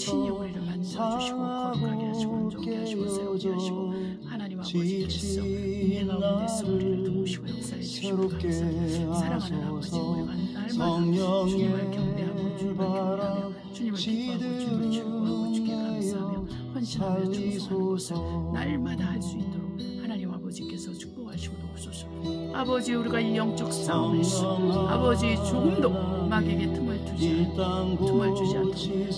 친히 우리를 만져주시고 거룩하게 하시고 온전케 하시고 새롭게 하시고 하나님 아버지께서 인내 가운데서 우리를 도우시고 역사해 주시고 감사합니다. 사랑하는 아버지, 우리가 날마다 주님을 경배하고 주님을 경외하며 주님을 기뻐하고 주님을 즐거워하고 주께 감사하며 헌신하며 충성하는 것을 날마다 할 수 있도록 하나님 아버지께서 축복하시고 도우소서. 아버지, 우리가 이 영적 싸움에서 아버지 조금도 마귀에게 틈을 주지 않도록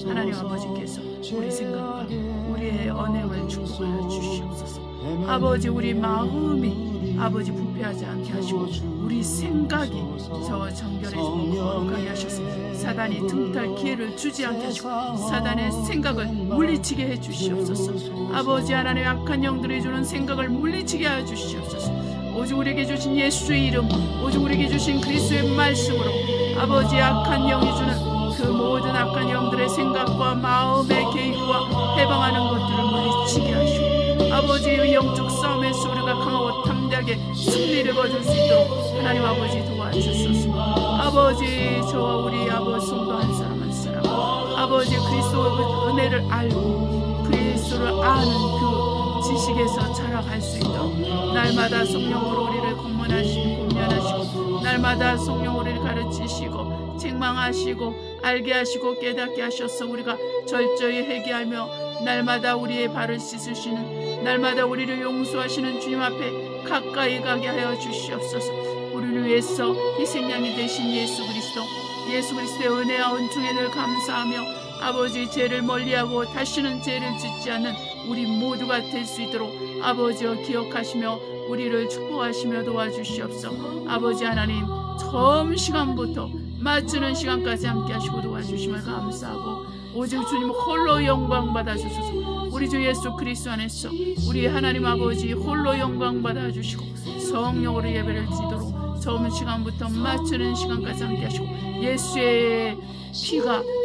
하나님 아버지께서 우리 생각과 우리의 언행을 축복하여 주시옵소서. 아버지, 우리 마음이 아버지 부패하지 않게 하시고 우리 생각이 저 정결해지고 거룩하게 하셔서 사단이 틈탈 기회를 주지 않게 하시고 사단의 생각을 물리치게 해 주시옵소서. 아버지 하나님, 악한 영들이 주는 생각을 물리치게 하여 주시옵소서. 오직 우리에게 주신 예수의 이름, 오직 우리에게 주신 그리스도의 말씀으로 아버지 악한 영이 주는 그 모든 악한 영들의 생각과 마음의 계획과 해방하는 것들을 물리치게 하시고 아버지의 영적 싸움에서 우리가 강하고 담대하게 승리를 거둘 수 있도록 하나님 아버지 도와주소서. 아버지, 저와 우리 아버지 성도 한 사람 한 사람 아버지 그리스도의 은혜를 알고 그리스도를 아는 그 지식에서 자라갈 수 있도록 날마다 성령으로 우리를 공면하시고 날마다 성령으로 우리를 가르치시고 책망하시고 알게 하시고 깨닫게 하셔서 우리가 철저히 회개하며 날마다 우리의 발을 씻으시는, 날마다 우리를 용서하시는 주님 앞에 가까이 가게 하여 주시옵소서. 우리를 위해서 희생양이 되신 예수 그리스도의 은혜와 은총에 늘 감사하며 아버지 죄를 멀리하고 다시는 죄를 짓지 않는 우리 모두가 될 수 있도록 아버지여 기억하시며 우리를 축복하시며 도와주시옵소서. 아버지 하나님, 처음 시간부터 마치는 시간까지 함께 하시고 도와주심을 감사하고 오직 주님 홀로 영광 받아주소서. 우리 주 예수 그리스도 안에서 우리 하나님 아버지 홀로 영광 받아주시고 성령으로 예배를 드리도록 처음 시간부터 마치는 시간까지 함께 하시고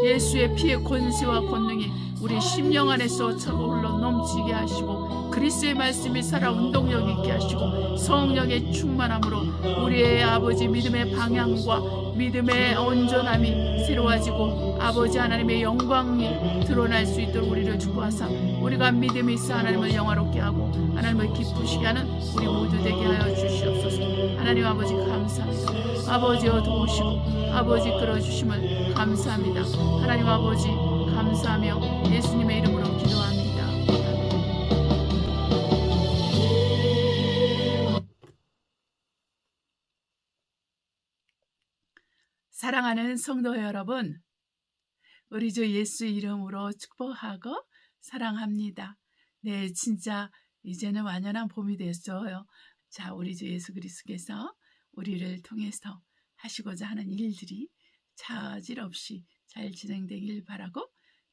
예수의 피의 권세와 권능이 우리 심령 안에서 차고흘러 넘치게 하시고 그리스도의 말씀이 살아 운동력 있게 하시고 성령의 충만함으로 우리의 아버지 믿음의 방향과 믿음의 온전함이 새로워지고 아버지 하나님의 영광이 드러날 수 있도록 우리를 축복하사 우리가 믿음이 있어 하나님을 영화롭게 하고 하나님을 기쁘시게 하는 우리 모두 되게 하여 주시옵소서. 하나님 아버지 감사합니다. 아버지여 도우시고 아버지 끌어주심을 감사합니다. 하나님 아버지 감사하며 예수님의 이름으로 기도합니다. 사랑하는 성도 여러분, 우리 주 예수 이름으로 축복하고 사랑합니다. 네, 진짜 이제는 완연한 봄이 됐어요. 자, 우리 주 예수 그리스도께서 우리를 통해서 하시고자 하는 일들이 차질 없이 잘 진행되길 바라고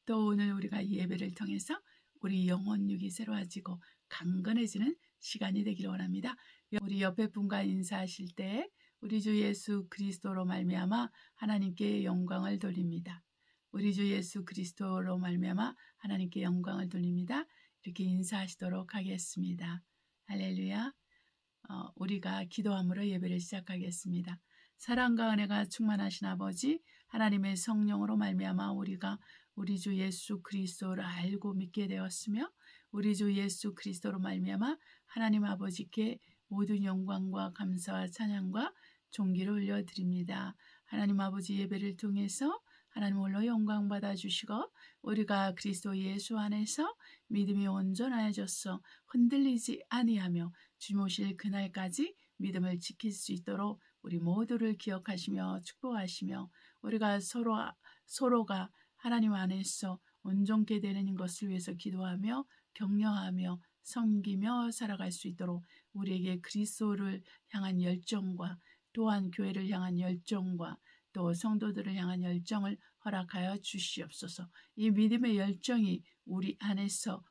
또 오늘 우리가 이 예배를 통해서 우리 영혼육이 새로워지고 강건해지는 시간이 되기를 원합니다. 우리 옆에 분과 인사하실 때 우리 주 예수 그리스도로 말미암아 하나님께 영광을 돌립니다. 우리 주 예수 그리스도로 말미암아 하나님께 영광을 돌립니다. 이렇게 인사하시도록 하겠습니다. 할렐루야. 우리가 기도함으로 예배를 시작하겠습니다. 사랑과 은혜가 충만하신 아버지 하나님의 성령으로 말미암아 우리가 우리 주 예수 그리스도를 알고 믿게 되었으며 우리 주 예수 그리스도로 말미암아 하나님 아버지께 모든 영광과 감사와 찬양과 존귀를 올려드립니다. 하나님 아버지 예배를 통해서 하나님 홀로 영광 받아주시고 우리가 그리스도 예수 안에서 믿음이 온전하여져서 흔들리지 아니하며 주님 오실 그날까지 믿음을 지킬 수 있도록 우리 모두를 기억하시며 축복하시며 우리가 서로가 하나님 안에서 온전케 되는 것을 위해서 기도하며 격려하며 섬기며 살아갈 수 있도록 우리에게 그리스도를 향한 열정과 또한 교회를 향한 열정과 또 성도들을 향한 열정을 허락하여 주시옵소서. 이 믿음의 열정이 우리 안에서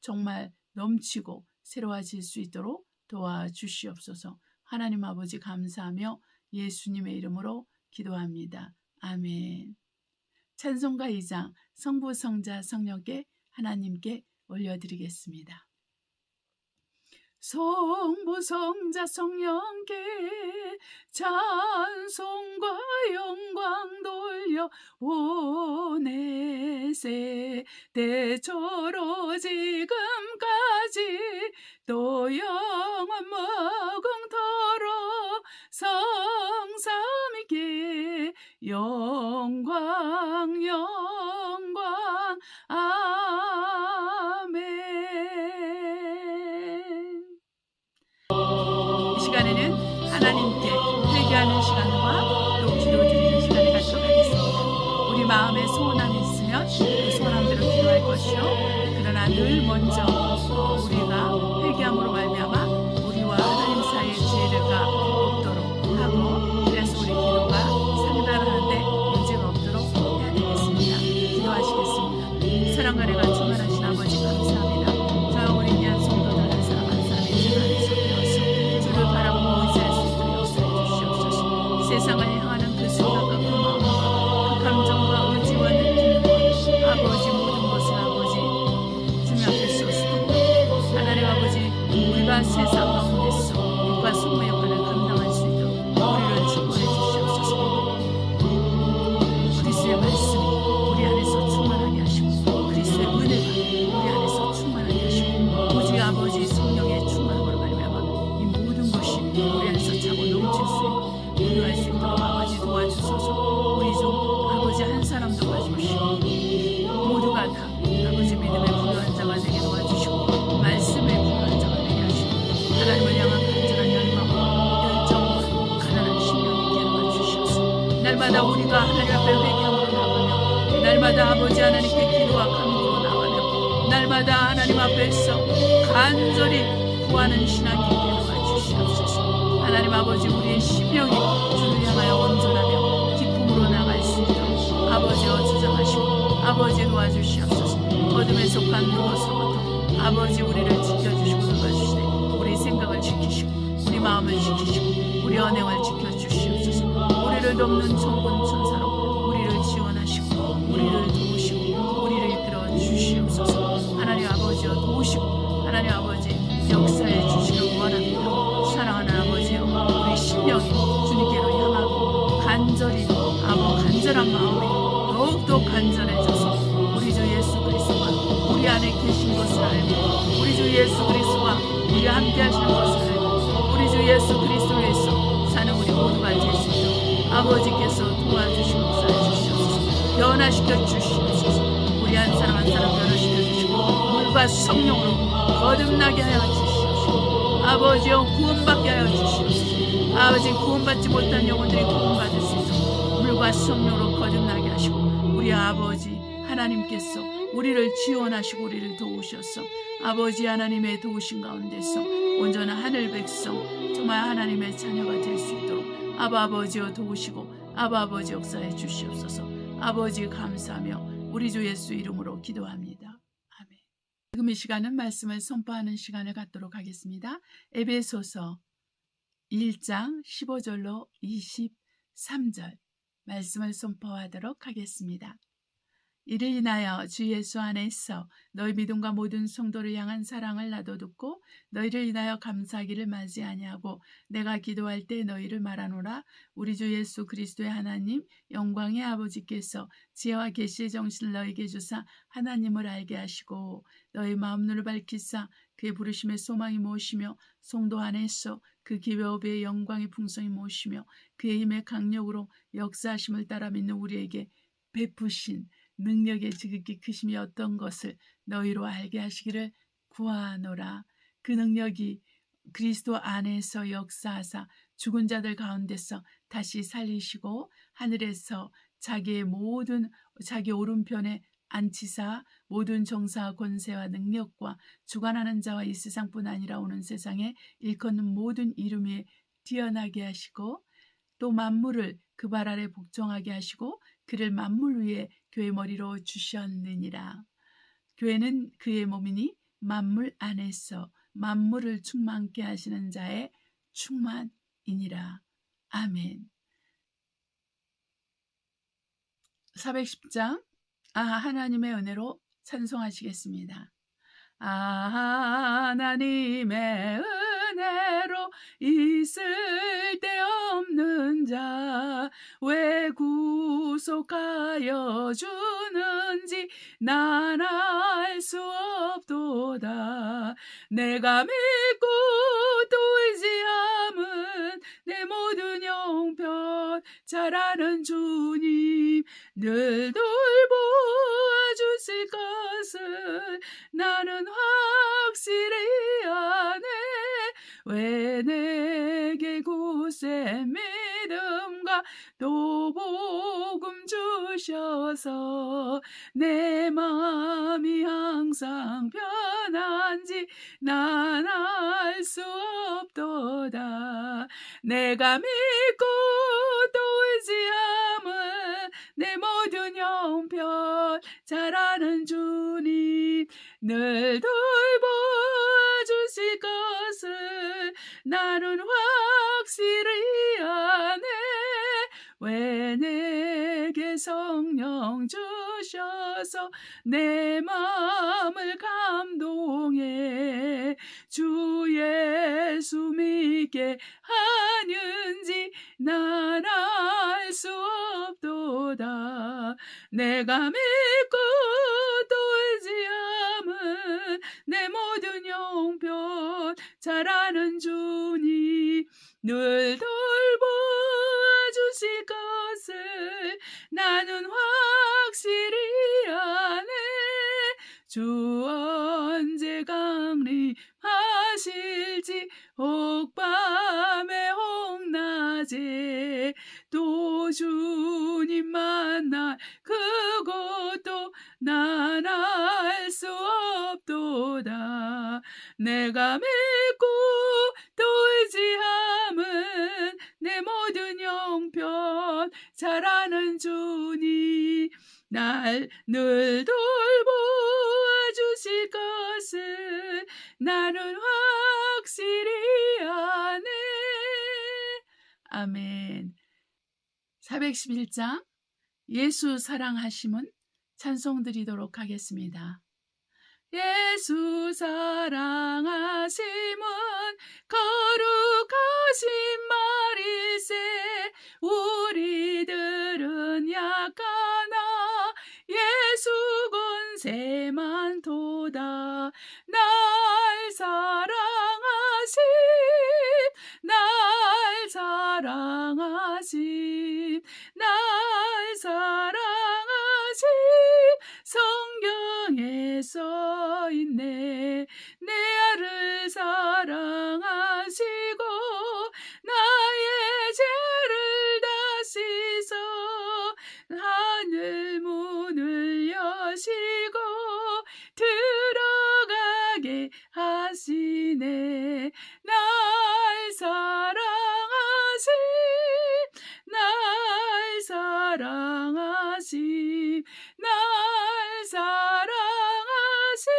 정말 넘치고 새로워질 수 있도록 도와주시옵소서. 하나님 아버지 감사하며 예수님의 이름으로 기도합니다. 아멘. 찬송가 2장 성부 성자 성령께 하나님께 올려드리겠습니다. 성부 성자 성령께 찬송과 영광 돌려 오네세 대초로 지금까지 또 영원 무궁토록 성삼위께 영광 영광 아멘. 이 시간에는 하나님께 회개하는 시간과 또 기도 드리는 시간을 갖도록 하겠습니다. 우리 마음에 소원함이 있으면 그 소원함대로 기도할 것이요, 그러나 늘 먼저 우리가 회개함으로 말미암아 우리와 하나님 사이의 지혜가 없도록 하고, 그래서 우리 기도가 상달하는데 문제가 없도록 해야 되겠습니다. 기도하시겠습니다. 사랑과 은혜가 충만하신 아버지 감사합니다. 저와 우리 귀한 성도들 한 사람 한 사람의 주 안에서 되어서 주를 바라보고 의지할 수 있도록 역사해 주시옵소서. 세상을 향하는 그 생각과 그 마음과 그 감정과 의지와 느낌과 아버지 모든 것을 아버지 주님 앞에 쏟고, 하나님 아버지 우리가 세상 가운데서 빛과 소금의 역할을 감당할 수 있도록 우리를 축복해 주시옵소서. 그리스도의 말씀이 우리 안에서 충만하게 하시고, 그리스도의 은혜가 우리 안에서 충만하게 하시고, 오직 아버지 성령의 충만함으로 말미암아 이 모든 것이 우리 안에서 차고 넘칠 수 있고 부유할 수 있도록 아버지 도와주소서. 우리 중 아버지 한 사람도 봐주시고, 모두가 다 아버지 믿음의 부유한 자가 되게 도와주시고, 말씀의 부유한 자가 되게 하시고, 하나님을 향한 간절한 열망과 열정과 가난한 심령이 있게 도와주시옵소서. 날마다 우리가 하나님 앞에 회개함으로 나가며, 날마다 아버지 하나님께 기도와 간구로 나가며, 날마다 하나님 앞에서 간절히 구하는 신앙이 있게 도와주시옵소서. 하나님 아버지 우리의 심령이 주를 향하여 온전하며 기쁨으로 나갈 수 있도록 아버지여 주장하시고 아버지 도와주시옵소서. 어둠에 속한 무엇으로부터 아버지 우리를 지켜주시고 도와주시되, 우리 생각을 지키시고 우리 마음을 지키시고 우리 언행을 지켜주시옵소서. 우리를 돕는 천군 천사로 우리를 지원하시고 우리를 도우시고 우리를 이끌어 주시옵소서. 하나님 아버지여 도우시고 하나님 아버지 역사해 주시길 원합니다. 사랑하는 아버지여, 우리 심령이 주님께로 향하고 간절히 간절한 마음이 더욱더 간절해져서 우리 주 예수 그리스도가 우리 안에 계신 것을 알고, 우리 주 예수 그리스도와 우리와 함께 하시는 것을 알고, 우리 주 예수 그리스도에서 사는 우리 모두가 될 수 있도록 아버지께서 도와주시고 역사해 주시옵소서. 변화시켜 주시옵소서. 우리 한 사람 한 사람 변화시켜 주시고 물과 성령으로 거듭나게 하여 주시옵소서. 아버지여 구원받게 하여 주시옵소서. 아버지 구원받지 못한 영혼들이 구원받을 수 있도록 물과 성령으로 거듭나게 하시고, 우리 아버지 하나님께서 우리를 지원하시고 우리를 도우셔서 아버지 하나님의 도우신 가운데서 온전한 하늘 백성, 정말 하나님의 자녀가 될 수 있도록 아버지여 도우시고 아버지 역사해 주시옵소서. 아버지 감사하며 우리 주 예수 이름으로 기도합니다. 아멘. 지금 이 시간은 말씀을 선포하는 시간을 갖도록 하겠습니다. 에베소서 1장 15절로 23절 말씀을 선포하도록 하겠습니다. 이를 인하여 주 예수 안에서 너희 믿음과 모든 성도를 향한 사랑을 나도 듣고 너희를 인하여 감사하기를 마지 아니하고, 내가 기도할 때 너희를 말하노라. 우리 주 예수 그리스도의 하나님 영광의 아버지께서 지혜와 계시의 정신을 너희에게 주사 하나님을 알게 하시고, 너희 마음 눈을 밝히사 그의 부르심의 소망이 무엇이며 성도 안에서 그 기업의 영광의 풍성이 무엇이며 그의 힘의 강력으로 역사하심을 따라 믿는 우리에게 베푸신 능력의 지극히 크심이 어떤 것을 너희로 알게 하시기를 구하노라. 그 능력이 그리스도 안에서 역사하사 죽은 자들 가운데서 다시 살리시고, 하늘에서 자기 오른편에 앉히사 모든 정사와 권세와 능력과 주관하는 자와 이 세상뿐 아니라 오는 세상에 일컫는 모든 이름 위에 뛰어나게 하시고, 또 만물을 그 발 아래 복종하게 하시고 그를 만물 위에 교회 머리로 주셨느니라. 교회는 그의 몸이니 만물 안에서 만물을 충만케 하시는 자의 충만이니라. 아멘. 410장 하나님의 은혜로 찬송하시겠습니다. 하나님의 하나님의 은혜로 있을 데 없는 자 왜 구속하여 주는지 난 알 수 없도다. 내가 믿고 또 의지함은 내 모든 형편 잘 아는 주님 늘 돌보아 주실 것을 나는 확실히 아네. 왜 내게 굳세 믿음과 또 복음 주셔서 내 마음이 항상 편한지 난 알 수 없도다. 내가 믿고 또 의지함은 내 모든 형편 잘 아는 주님 늘 돌보아 주실 것을 나는 확실히 아네. 왜 내게 성령 주셔서 내 마음을 감동해 주 예수 믿게 하는지 난 알 수 없도다. 내가 믿고 또 의지함은 내 모든 형편 잘 아는 주님 늘 돌보아 주실 것을 나는 확실히 아네. 주 언제 강림하실지 혹 밤에 혹 낮에 또 주님 만날 그것도 난 알 수 없도다. 내가 믿고 또 의지함은 내 모든 형편 잘 아는 주님 날 늘 돌보아 주실 것을 나는 확실히 아네. 아멘. 411장 예수 사랑하심은 찬송 드리도록 하겠습니다. 예수 사랑하심은 거룩하신 말일세. 우리들은 약하나 예수 권세만 도다. 날 사랑하심 날 사랑하심 날 사랑하심 성경에 써있네. 내 아를 사랑하시고 나의 죄를 다 씻어 하늘 문을 여시고 들어가게 하시네. 날 사랑하심 날 사랑하심 날 사랑하심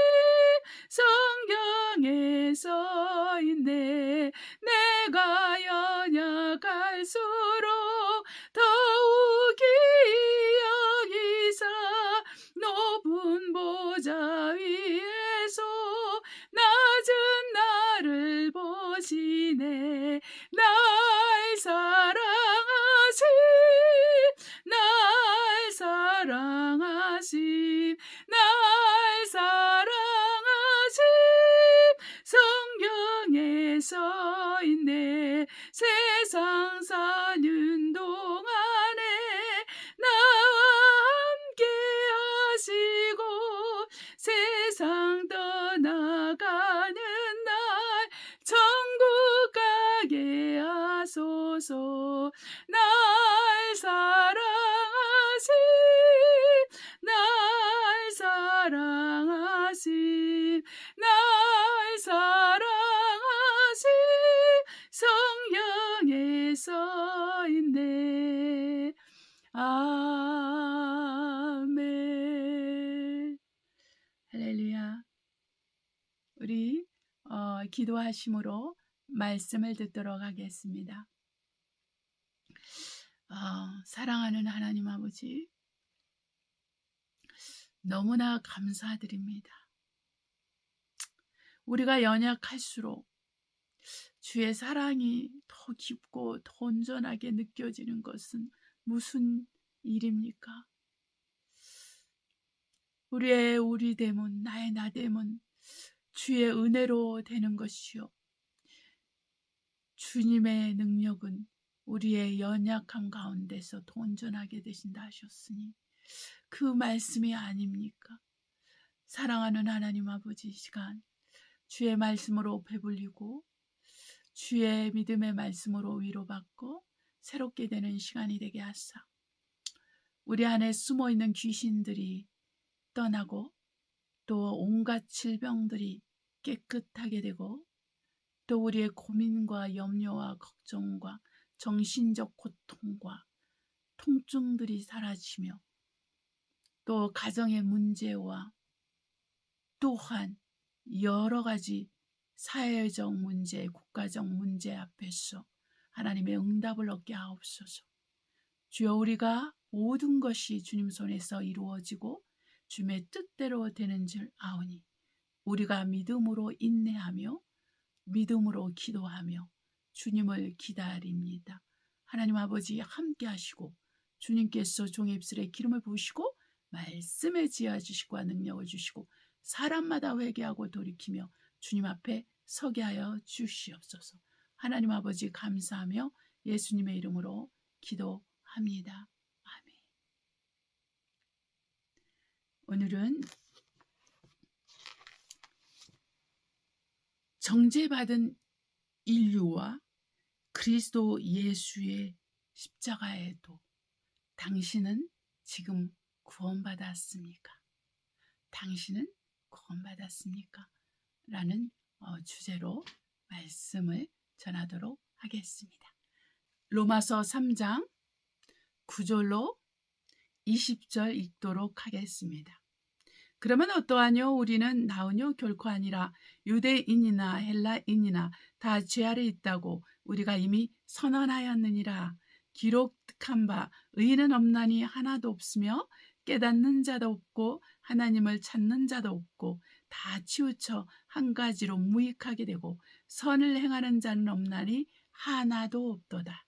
성경에 써있네. 내가 연약할수록 더욱이 여기사 높은 보좌 위에서 낮은 나를 보시네. 날 사랑하심 날 사랑하심 날 사랑하심 성경에 써있네. 세상 사는 동안에 나와 함께 하시고 세상 떠나가는 날 천국 가게 하소서. 날 사랑하심 날 사랑하심 날 사랑하심 성경에 써있네. 아멘. 할렐루야. 우리 기도하심으로 말씀을 듣도록 하겠습니다. 사랑하는 하나님 아버지, 너무나 감사드립니다. 우리가 연약할수록 주의 사랑이 더 깊고 더 온전하게 느껴지는 것은 무슨 일입니까? 우리의 우리됨은, 나의 나됨은 주의 은혜로 되는 것이요, 주님의 능력은 우리의 연약함 가운데서 더 온전하게 되신다 하셨으니 그 말씀이 아닙니까? 사랑하는 하나님 아버지, 이 시간 주의 말씀으로 배불리고 주의 믿음의 말씀으로 위로받고 새롭게 되는 시간이 되게 하사 우리 안에 숨어있는 귀신들이 떠나고 또 온갖 질병들이 깨끗하게 되고 또 우리의 고민과 염려와 걱정과 정신적 고통과 통증들이 사라지며 또 가정의 문제와 또한 여러 가지 사회적 문제, 국가적 문제 앞에서 하나님의 응답을 얻게 하옵소서. 주여, 우리가 모든 것이 주님 손에서 이루어지고 주님의 뜻대로 되는 줄 아오니 우리가 믿음으로 인내하며 믿음으로 기도하며 주님을 기다립니다. 하나님 아버지 함께 하시고 주님께서 종의 입술에 기름을 부으시고 말씀에 지어주시고 능력을 주시고 사람마다 회개하고 돌이키며 주님 앞에 서게 하여 주시옵소서. 하나님 아버지 감사하며 예수님의 이름으로 기도합니다. 아멘. 오늘은 정죄받은 인류와 그리스도 예수의 십자가의 도, 당신은 지금 구원받았습니까? 당신은 구원받았습니까? 라는 주제로 말씀을 전하도록 하겠습니다. 로마서 3장 9절로 20절 읽도록 하겠습니다. 그러면 어떠하뇨? 우리는 나으뇨? 결코 아니라 유대인이나 헬라인이나 다 죄 아래 있다고 우리가 이미 선언하였느니라. 기록한 바 의인은 없나니 하나도 없으며 깨닫는 자도 없고 하나님을 찾는 자도 없고 다 치우쳐 한 가지로 무익하게 되고 선을 행하는 자는 없나니 하나도 없도다.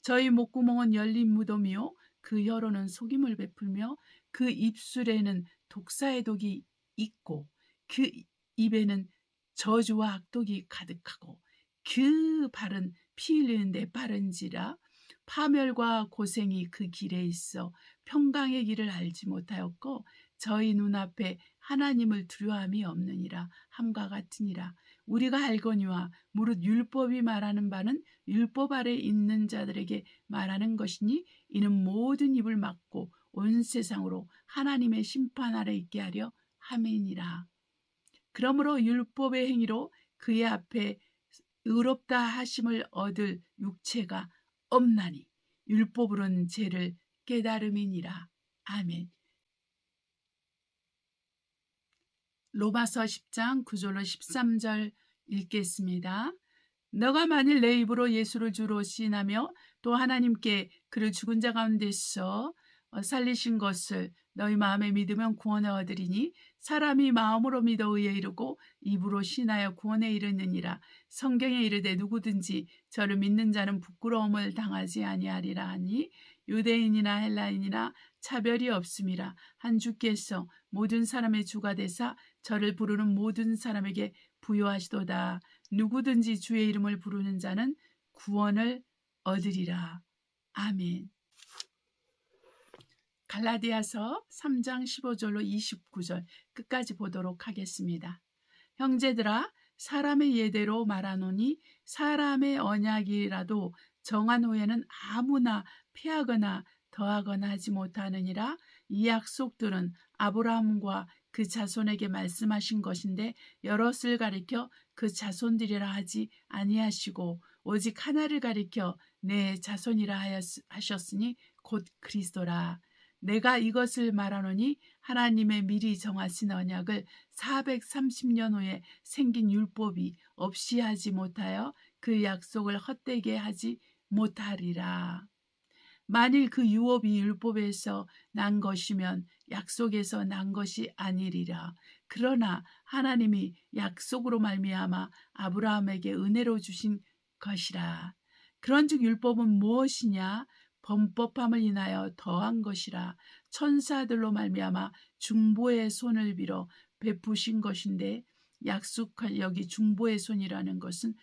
저희 목구멍은 열린 무덤이요 그 혀로는 속임을 베풀며 그 입술에는 독사의 독이 있고 그 입에는 저주와 악독이 가득하고 그 발은 피 흘리는데 빠른지라. 파멸과 고생이 그 길에 있어 평강의 길을 알지 못하였고 저희 눈앞에 하나님을 두려움이 없느니라 함과 같으니라. 우리가 알거니와 무릇 율법이 말하는 바는 율법 아래 있는 자들에게 말하는 것이니 이는 모든 입을 막고 온 세상으로 하나님의 심판 아래 있게 하려 함이니라. 그러므로 율법의 행위로 그의 앞에 의롭다 하심을 얻을 육체가 없나니 율법으로는 죄를 깨달음이니라. 아멘. 로마서 10장 9절로 13절 읽겠습니다. 너가 만일 내 입으로 예수를 주로 시인하며 또 하나님께 그를 죽은 자 가운데서 살리신 것을 너희 마음에 믿으면 구원을 얻으리니 사람이 마음으로 믿어 의에 이르고 입으로 신하여 구원에 이르느니라. 성경에 이르되 누구든지 저를 믿는 자는 부끄러움을 당하지 아니하리라 하니 유대인이나 헬라인이나 차별이 없음이라. 한 주께서 모든 사람의 주가 되사 저를 부르는 모든 사람에게 부요하시도다. 누구든지 주의 이름을 부르는 자는 구원을 얻으리라. 아멘. 갈라디아서 3장 15절로 29절 끝까지 보도록 하겠습니다. 형제들아, 사람의 예대로 말하노니 사람의 언약이라도 정한 후에는 아무나 폐하거나 더하거나 하지 못하느니라. 이 약속들은 아브라함과 그 자손에게 말씀하신 것인데 여럿을 가리켜 그 자손들이라 하지 아니하시고 오직 하나를 가리켜 내 자손이라 하셨으니 곧 그리스도라. 내가 이것을 말하노니 하나님의 미리 정하신 언약을 430년 후에 생긴 율법이 없이 하지 못하여 그 약속을 헛되게 하지 못하리라. 만일 그 유업이 율법에서 난 것이면 약속에서 난 것이 아니리라. 그러나 하나님이 약속으로 말미암아 아브라함에게 은혜로 주신 것이라. 그런즉 율법은 무엇이냐? 범법함을 인하여 더한 것이라. 천사들로 말미암아 중보의 손을 빌어 베푸신 것인데, 약속한 여기 중보의 손이라는 것은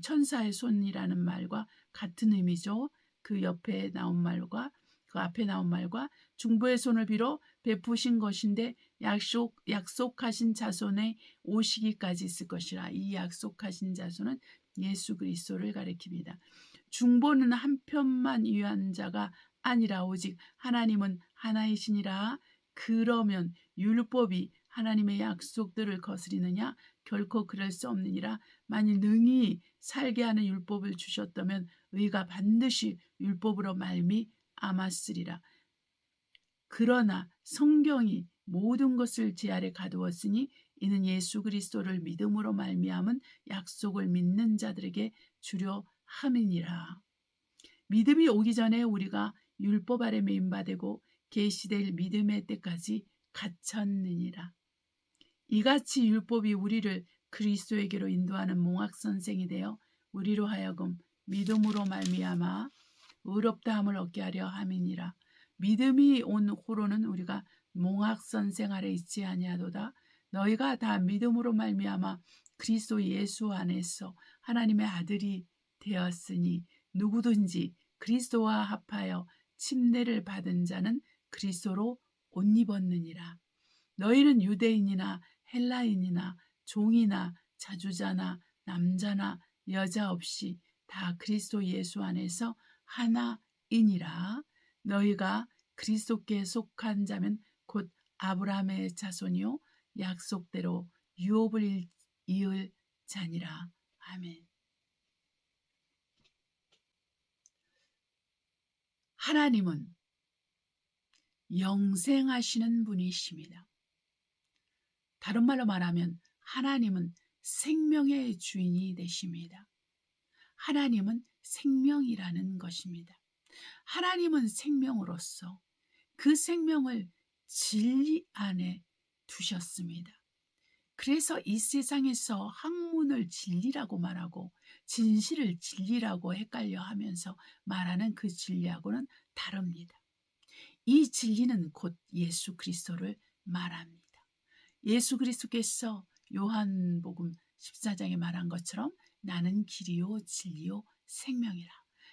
천사의 손이라는 말과 같은 의미죠. 그 옆에 나온 말과 그 앞에 나온 말과 중보의 손을 빌어 베푸신 것인데, 약속하신 자손의 오시기까지 있을 것이라. 이 약속하신 자손은 예수 그리스도를 가리킵니다. 중보는 한편만 위한 자가 아니라 오직 하나님은 하나이시니라. 그러면 율법이 하나님의 약속들을 거스리느냐? 결코 그럴 수 없느니라. 만일 능히 살게 하는 율법을 주셨다면 의가 반드시 율법으로 말미암았으리라. 그러나 성경이 모든 것을 제 아래 가두었으니 이는 예수 그리스도를 믿음으로 말미암은 약속을 믿는 자들에게 주려 함이니라. 믿음이 오기 전에 우리가 율법 아래 메인바되고 계시될 믿음의 때까지 갇혔느니라. 이같이 율법이 우리를 그리스도에게로 인도하는 몽학선생이 되어 우리로 하여금 믿음으로 말미암아 의롭다함을 얻게 하려 함이니라. 믿음이 온 후로는 우리가 몽학선생 아래 있지 아니하도다. 너희가 다 믿음으로 말미암아 그리스도 예수 안에서 하나님의 아들이 되었으니 누구든지 그리스도와 합하여 침례를 받은 자는 그리스도로 옷 입었느니라. 너희는 유대인이나 헬라인이나 종이나 자주자나 남자나 여자 없이 다 그리스도 예수 안에서 하나이니라. 너희가 그리스도께 속한 자면 곧 아브라함의 자손이요 약속대로 유업을 이을 자니라. 아멘. 하나님은 영생하시는 분이십니다. 다른 말로 말하면 하나님은 생명의 주인이 되십니다. 하나님은 생명이라는 것입니다. 하나님은 생명으로서 그 생명을 진리 안에 두셨습니다. 그래서 이 세상에서 학문을 진리라고 말하고 진실을 진리라고 헷갈려 하면서 말하는 그 진리하고는 다릅니다. 이 진리는 곧 예수 그리스도를 말합니다. 예수 그리스도께서 요한복음 14장에 말한 것처럼 나는 길이요 진리요 생명이라.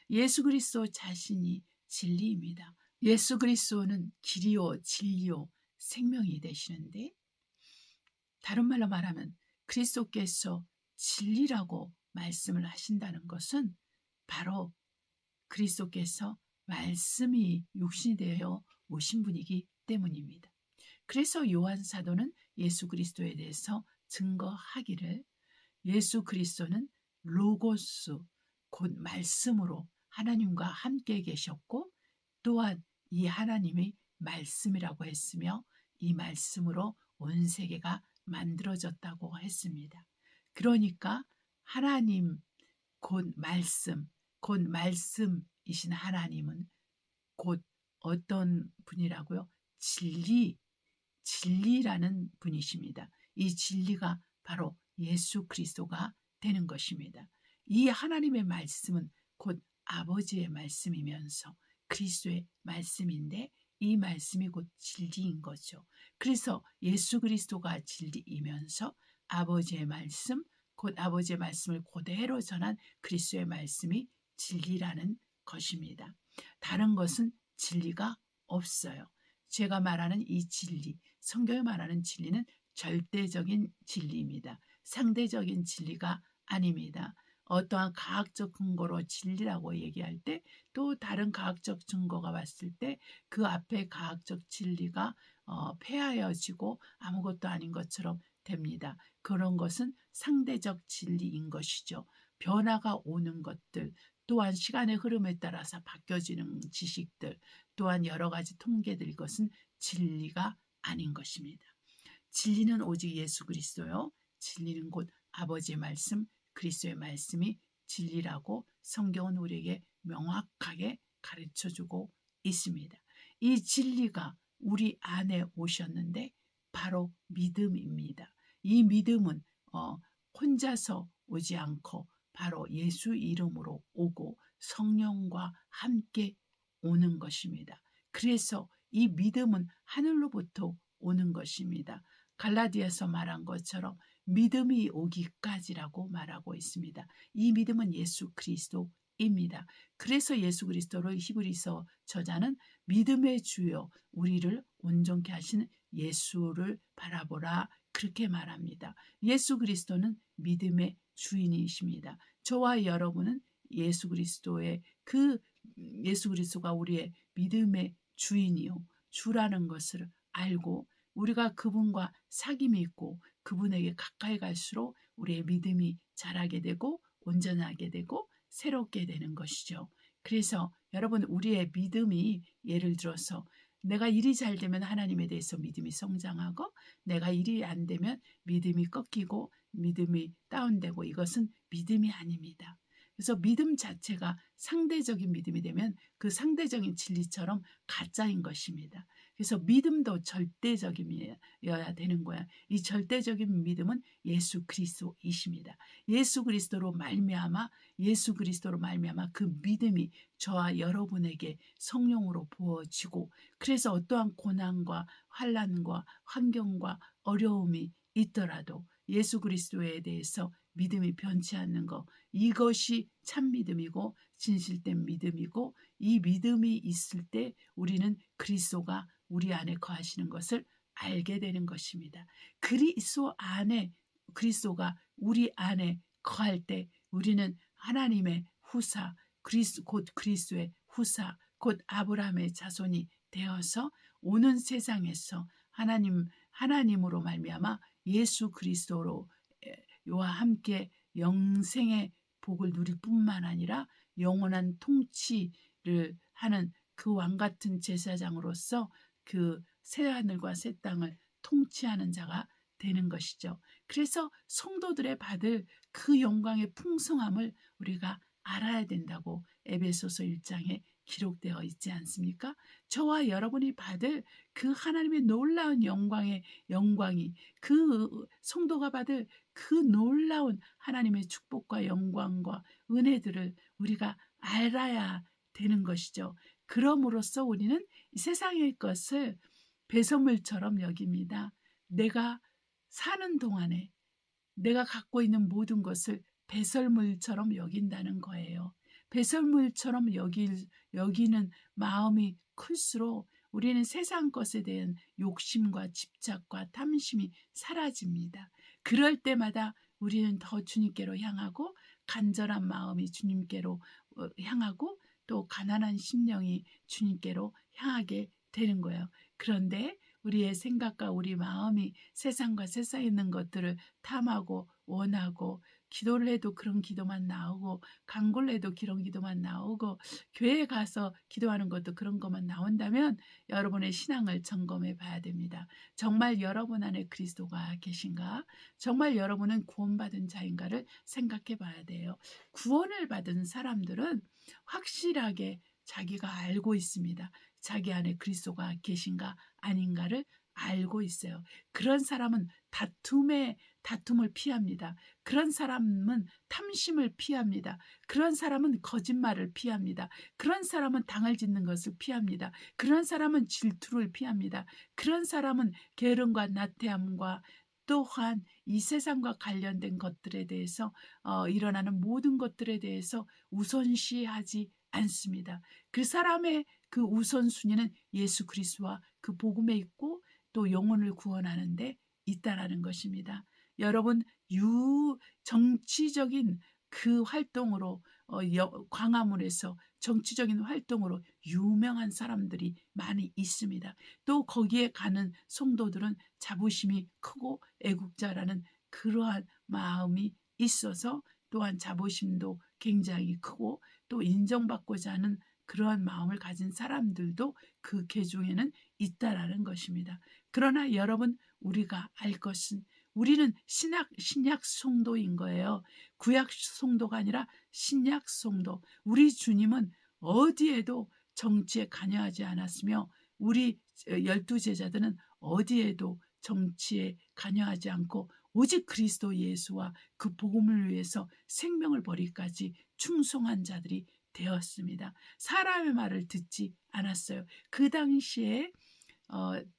예수 그리스도 자신이 진리입니다. 예수 그리스도는 길이요 진리요 생명이 되시는데, 다른 말로 말하면 그리스도께서 진리라고 말씀을 하신다는 것은 바로 그리스도께서 말씀이 육신이 되어 오신 분이기 때문입니다. 그래서 요한 사도는 예수 그리스도에 대해서 증거하기를 예수 그리스도는 로고스 곧 말씀으로 하나님과 함께 계셨고 또한 이 하나님이 말씀이라고 했으며 이 말씀으로 온 세계가 만들어졌다고 했습니다. 그러니까 하나님 곧 말씀이신 하나님은 곧 어떤 분이라고요? 진리라는 분이십니다. 이 진리가 바로 예수 그리스도가 되는 것입니다. 이 하나님의 말씀은 곧 아버지의 말씀이면서 그리스도의 말씀인데 이 말씀이 곧 진리인 거죠. 그래서 예수 그리스도가 진리이면서 아버지의 말씀, 곧 아버지의 말씀을 그대로 전한 그리스도의 말씀이 진리라는 것입니다. 다른 것은 진리가 없어요. 제가 말하는 이 진리, 성경이 말하는 진리는 절대적인 진리입니다. 상대적인 진리가 아닙니다. 어떠한 과학적 근거로 진리라고 얘기할 때 또 다른 과학적 증거가 왔을 때 그 앞에 과학적 진리가 폐하여지고 아무것도 아닌 것처럼 됩니다. 그런 것은 상대적 진리인 것이죠. 변화가 오는 것들, 또한 시간의 흐름에 따라서 바뀌어지는 지식들, 또한 여러 가지 통계들, 이것은 진리가 아닌 것입니다. 진리는 오직 예수 그리스도요. 진리는 곧 아버지의 말씀, 그리스도의 말씀이 진리라고 성경은 우리에게 명확하게 가르쳐주고 있습니다. 이 진리가 우리 안에 오셨는데 바로 믿음입니다. 이 믿음은 혼자서 오지 않고 바로 예수 이름으로 오고 성령과 함께 오는 것입니다. 그래서 이 믿음은 하늘로부터 오는 것입니다. 갈라디아서 말한 것처럼 믿음이 오기까지라고 말하고 있습니다. 이 믿음은 예수 그리스도입니다. 그래서 예수 그리스도를 히브리서 저자는 믿음의 주요 우리를 온전케 하신 예수를 바라보라 그렇게 말합니다. 예수 그리스도는 믿음의 주인이십니다. 저와 여러분은 예수 그리스도가 우리의 믿음의 주인이요 주라는 것을 알고 우리가 그분과 사귐이 있고 그분에게 가까이 갈수록 우리의 믿음이 자라게 되고 온전하게 되고 새롭게 되는 것이죠. 그래서 여러분 우리의 믿음이 예를 들어서 내가 일이 잘 되면 하나님에 대해서 믿음이 성장하고 내가 일이 안 되면 믿음이 꺾이고 믿음이 다운되고 이것은 믿음이 아닙니다. 그래서 믿음 자체가 상대적인 믿음이 되면 그 상대적인 진리처럼 가짜인 것입니다. 그래서 믿음도 절대적이어야 되는 거야. 이 절대적인 믿음은 예수 그리스도이십니다. 예수 그리스도로 말미암아 그 믿음이 저와 여러분에게 성령으로 부어지고 그래서 어떠한 고난과 환난과 환경과 어려움이 있더라도 예수 그리스도에 대해서 믿음이 변치 않는 것 이것이 참 믿음이고 진실된 믿음이고 이 믿음이 있을 때 우리는 그리스도가 우리 안에 거하시는 것을 알게 되는 것입니다. 그리스도가 우리 안에 거할 때 우리는 하나님의 후사 곧 그리스도의 후사 곧 아브라함의 자손이 되어서 오는 세상에서 하나님으로 말미암아 예수 그리스도와 함께 영생의 복을 누릴 뿐만 아니라 영원한 통치를 하는 그 왕같은 제사장으로서 그 새하늘과 새 땅을 통치하는 자가 되는 것이죠. 그래서 성도들의 받을 그 영광의 풍성함을 우리가 알아야 된다고 에베소서 1장에 기록되어 있지 않습니까? 저와 여러분이 받을 그 하나님의 놀라운 영광이 그 성도가 받을 그 놀라운 하나님의 축복과 영광과 은혜들을 우리가 알아야 되는 것이죠. 그럼으로써 우리는 이 세상의 것을 배설물처럼 여깁니다. 내가 사는 동안에 내가 갖고 있는 모든 것을 배설물처럼 여긴다는 거예요. 배설물처럼 여기는 마음이 클수록 우리는 세상 것에 대한 욕심과 집착과 탐심이 사라집니다. 그럴 때마다 우리는 더 주님께로 향하고 간절한 마음이 주님께로 향하고 또 가난한 심령이 주님께로 향하게 되는 거예요. 그런데 우리의 생각과 우리 마음이 세상과 세상에 있는 것들을 탐하고 원하고 기도를 해도 그런 기도만 나오고 간구를 해도 그런 기도만 나오고 교회에 가서 기도하는 것도 그런 것만 나온다면 여러분의 신앙을 점검해 봐야 됩니다. 정말 여러분 안에 그리스도가 계신가? 정말 여러분은 구원받은 자인가를 생각해 봐야 돼요. 구원을 받은 사람들은 확실하게 자기가 알고 있습니다. 자기 안에 그리스도가 계신가 아닌가를 알고 있어요. 그런 사람은 다툼을 피합니다. 그런 사람은 탐심을 피합니다. 그런 사람은 거짓말을 피합니다. 그런 사람은 당을 짓는 것을 피합니다. 그런 사람은 질투를 피합니다. 그런 사람은 게으름과 나태함과 또한 이 세상과 관련된 것들에 대해서 일어나는 모든 것들에 대해서 우선시하지 않습니다. 그 사람의 그 우선순위는 예수 그리스도와 그 복음에 있고 또 영혼을 구원하는 데 있다라는 것입니다. 여러분 정치적인 그 활동으로 광화문에서 정치적인 활동으로 유명한 사람들이 많이 있습니다. 또 거기에 가는 성도들은 자부심이 크고 애국자라는 그러한 마음이 있어서 또한 자부심도 굉장히 크고 또 인정받고자 하는 그러한 마음을 가진 사람들도 그 계중에는 있다라는 것입니다. 그러나 여러분 우리가 알 것은 우리는 신약 성도인 거예요. 구약 성도가 아니라 신약 성도. 우리 주님은 어디에도 정치에 관여하지 않았으며 우리 12 제자들은 어디에도 정치에 관여하지 않고 오직 그리스도 예수와 그 복음을 위해서 생명을 버리기까지 충성한 자들이 되었습니다. 사람의 말을 듣지 않았어요. 그 당시에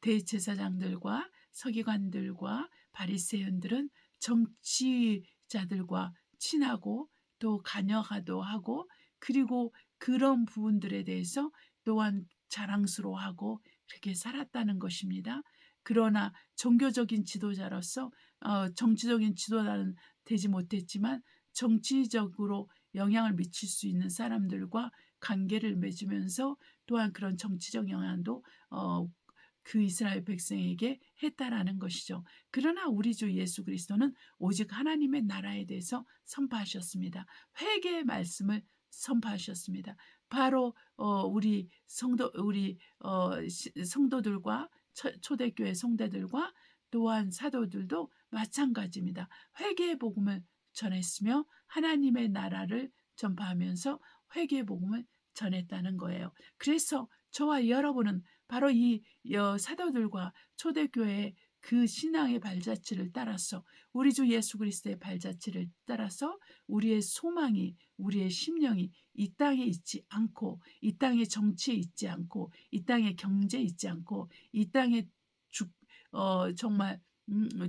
대제사장들과 서기관들과 바리새인들은 정치자들과 친하고 또 관여하도 하고 그리고 그런 부분들에 대해서 또한 자랑스러워하고 그렇게 살았다는 것입니다. 그러나 종교적인 지도자로서 정치적인 지도자는 되지 못했지만 정치적으로 영향을 미칠 수 있는 사람들과 관계를 맺으면서 또한 그런 정치적 영향도 그 이스라엘 백성에게 했다라는 것이죠. 그러나 우리 주 예수 그리스도는 오직 하나님의 나라에 대해서 선포하셨습니다. 회개의 말씀을 선포하셨습니다. 바로 우리 성도들과 초대교회 성도들과 또한 사도들도 마찬가지입니다. 회개의 복음을 전했으며 하나님의 나라를 전파하면서 회개의 복음을 전했다는 거예요. 그래서 저와 여러분은 바로 이 사도들과 초대교회의 그 신앙의 발자취를 따라서 우리 주 예수 그리스도의 발자취를 따라서 우리의 소망이 우리의 심령이 이 땅에 있지 않고 이 땅의 정치에 있지 않고 이 땅의 경제에 있지 않고 이 땅에 정말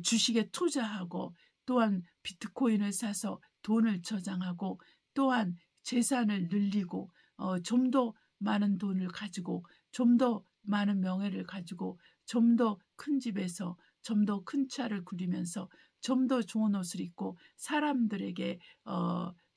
주식에 투자하고 또한 비트코인을 사서 돈을 저장하고 또한 재산을 늘리고 좀 더 많은 돈을 가지고 좀 더 많은 명예를 가지고 좀 더 큰 집에서 좀 더 큰 차를 구리면서 좀 더 좋은 옷을 입고 사람들에게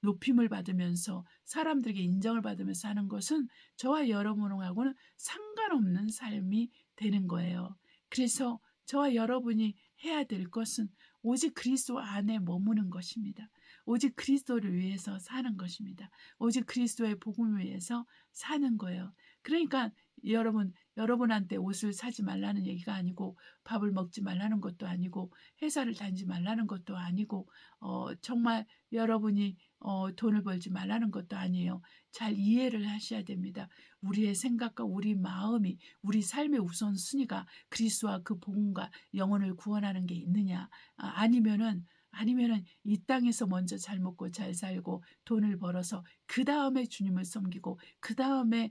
높임을 받으면서 사람들에게 인정을 받으면서 하는 것은 저와 여러분하고는 상관없는 삶이 되는 거예요. 그래서 저와 여러분이 해야 될 것은 오직 그리스도 안에 머무는 것입니다. 오직 그리스도를 위해서 사는 것입니다. 오직 그리스도의 복음을 위해서 사는 거예요. 그러니까 여러분한테 옷을 사지 말라는 얘기가 아니고 밥을 먹지 말라는 것도 아니고 회사를 다니지 말라는 것도 아니고 정말 여러분이 돈을 벌지 말라는 것도 아니에요. 잘 이해를 하셔야 됩니다. 우리의 생각과 우리 마음이 우리 삶의 우선순위가 그리스도와 그 복음과 영혼을 구원하는 게 있느냐 아니면은 이 땅에서 먼저 잘 먹고 잘 살고 돈을 벌어서 그 다음에 주님을 섬기고 그 다음에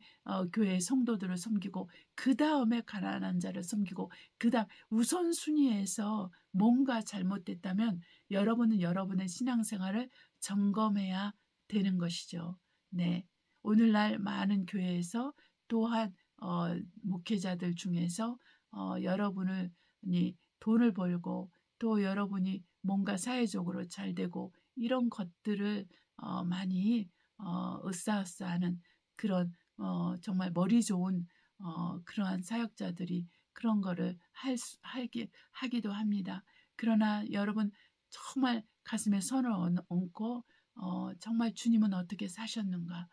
교회 성도들을 섬기고 그 다음에 가난한 자를 섬기고 그 다음 우선순위에서 뭔가 잘못됐다면 여러분은 여러분의 신앙생활을 점검해야 되는 것이죠. 네, 오늘날 많은 교회에서 또한 목회자들 중에서 여러분이 돈을 벌고 또 여러분이 뭔가 사회적으로 잘 되고 이런 것들을 많이 으쌰으쌰하는 그런 정말 머리 좋은 그러한 사역자들이 그런 거를 하기도 합니다. 그러나 여러분 정말 가슴에 손을 얹고 정말 주님은 어떻게 사셨는가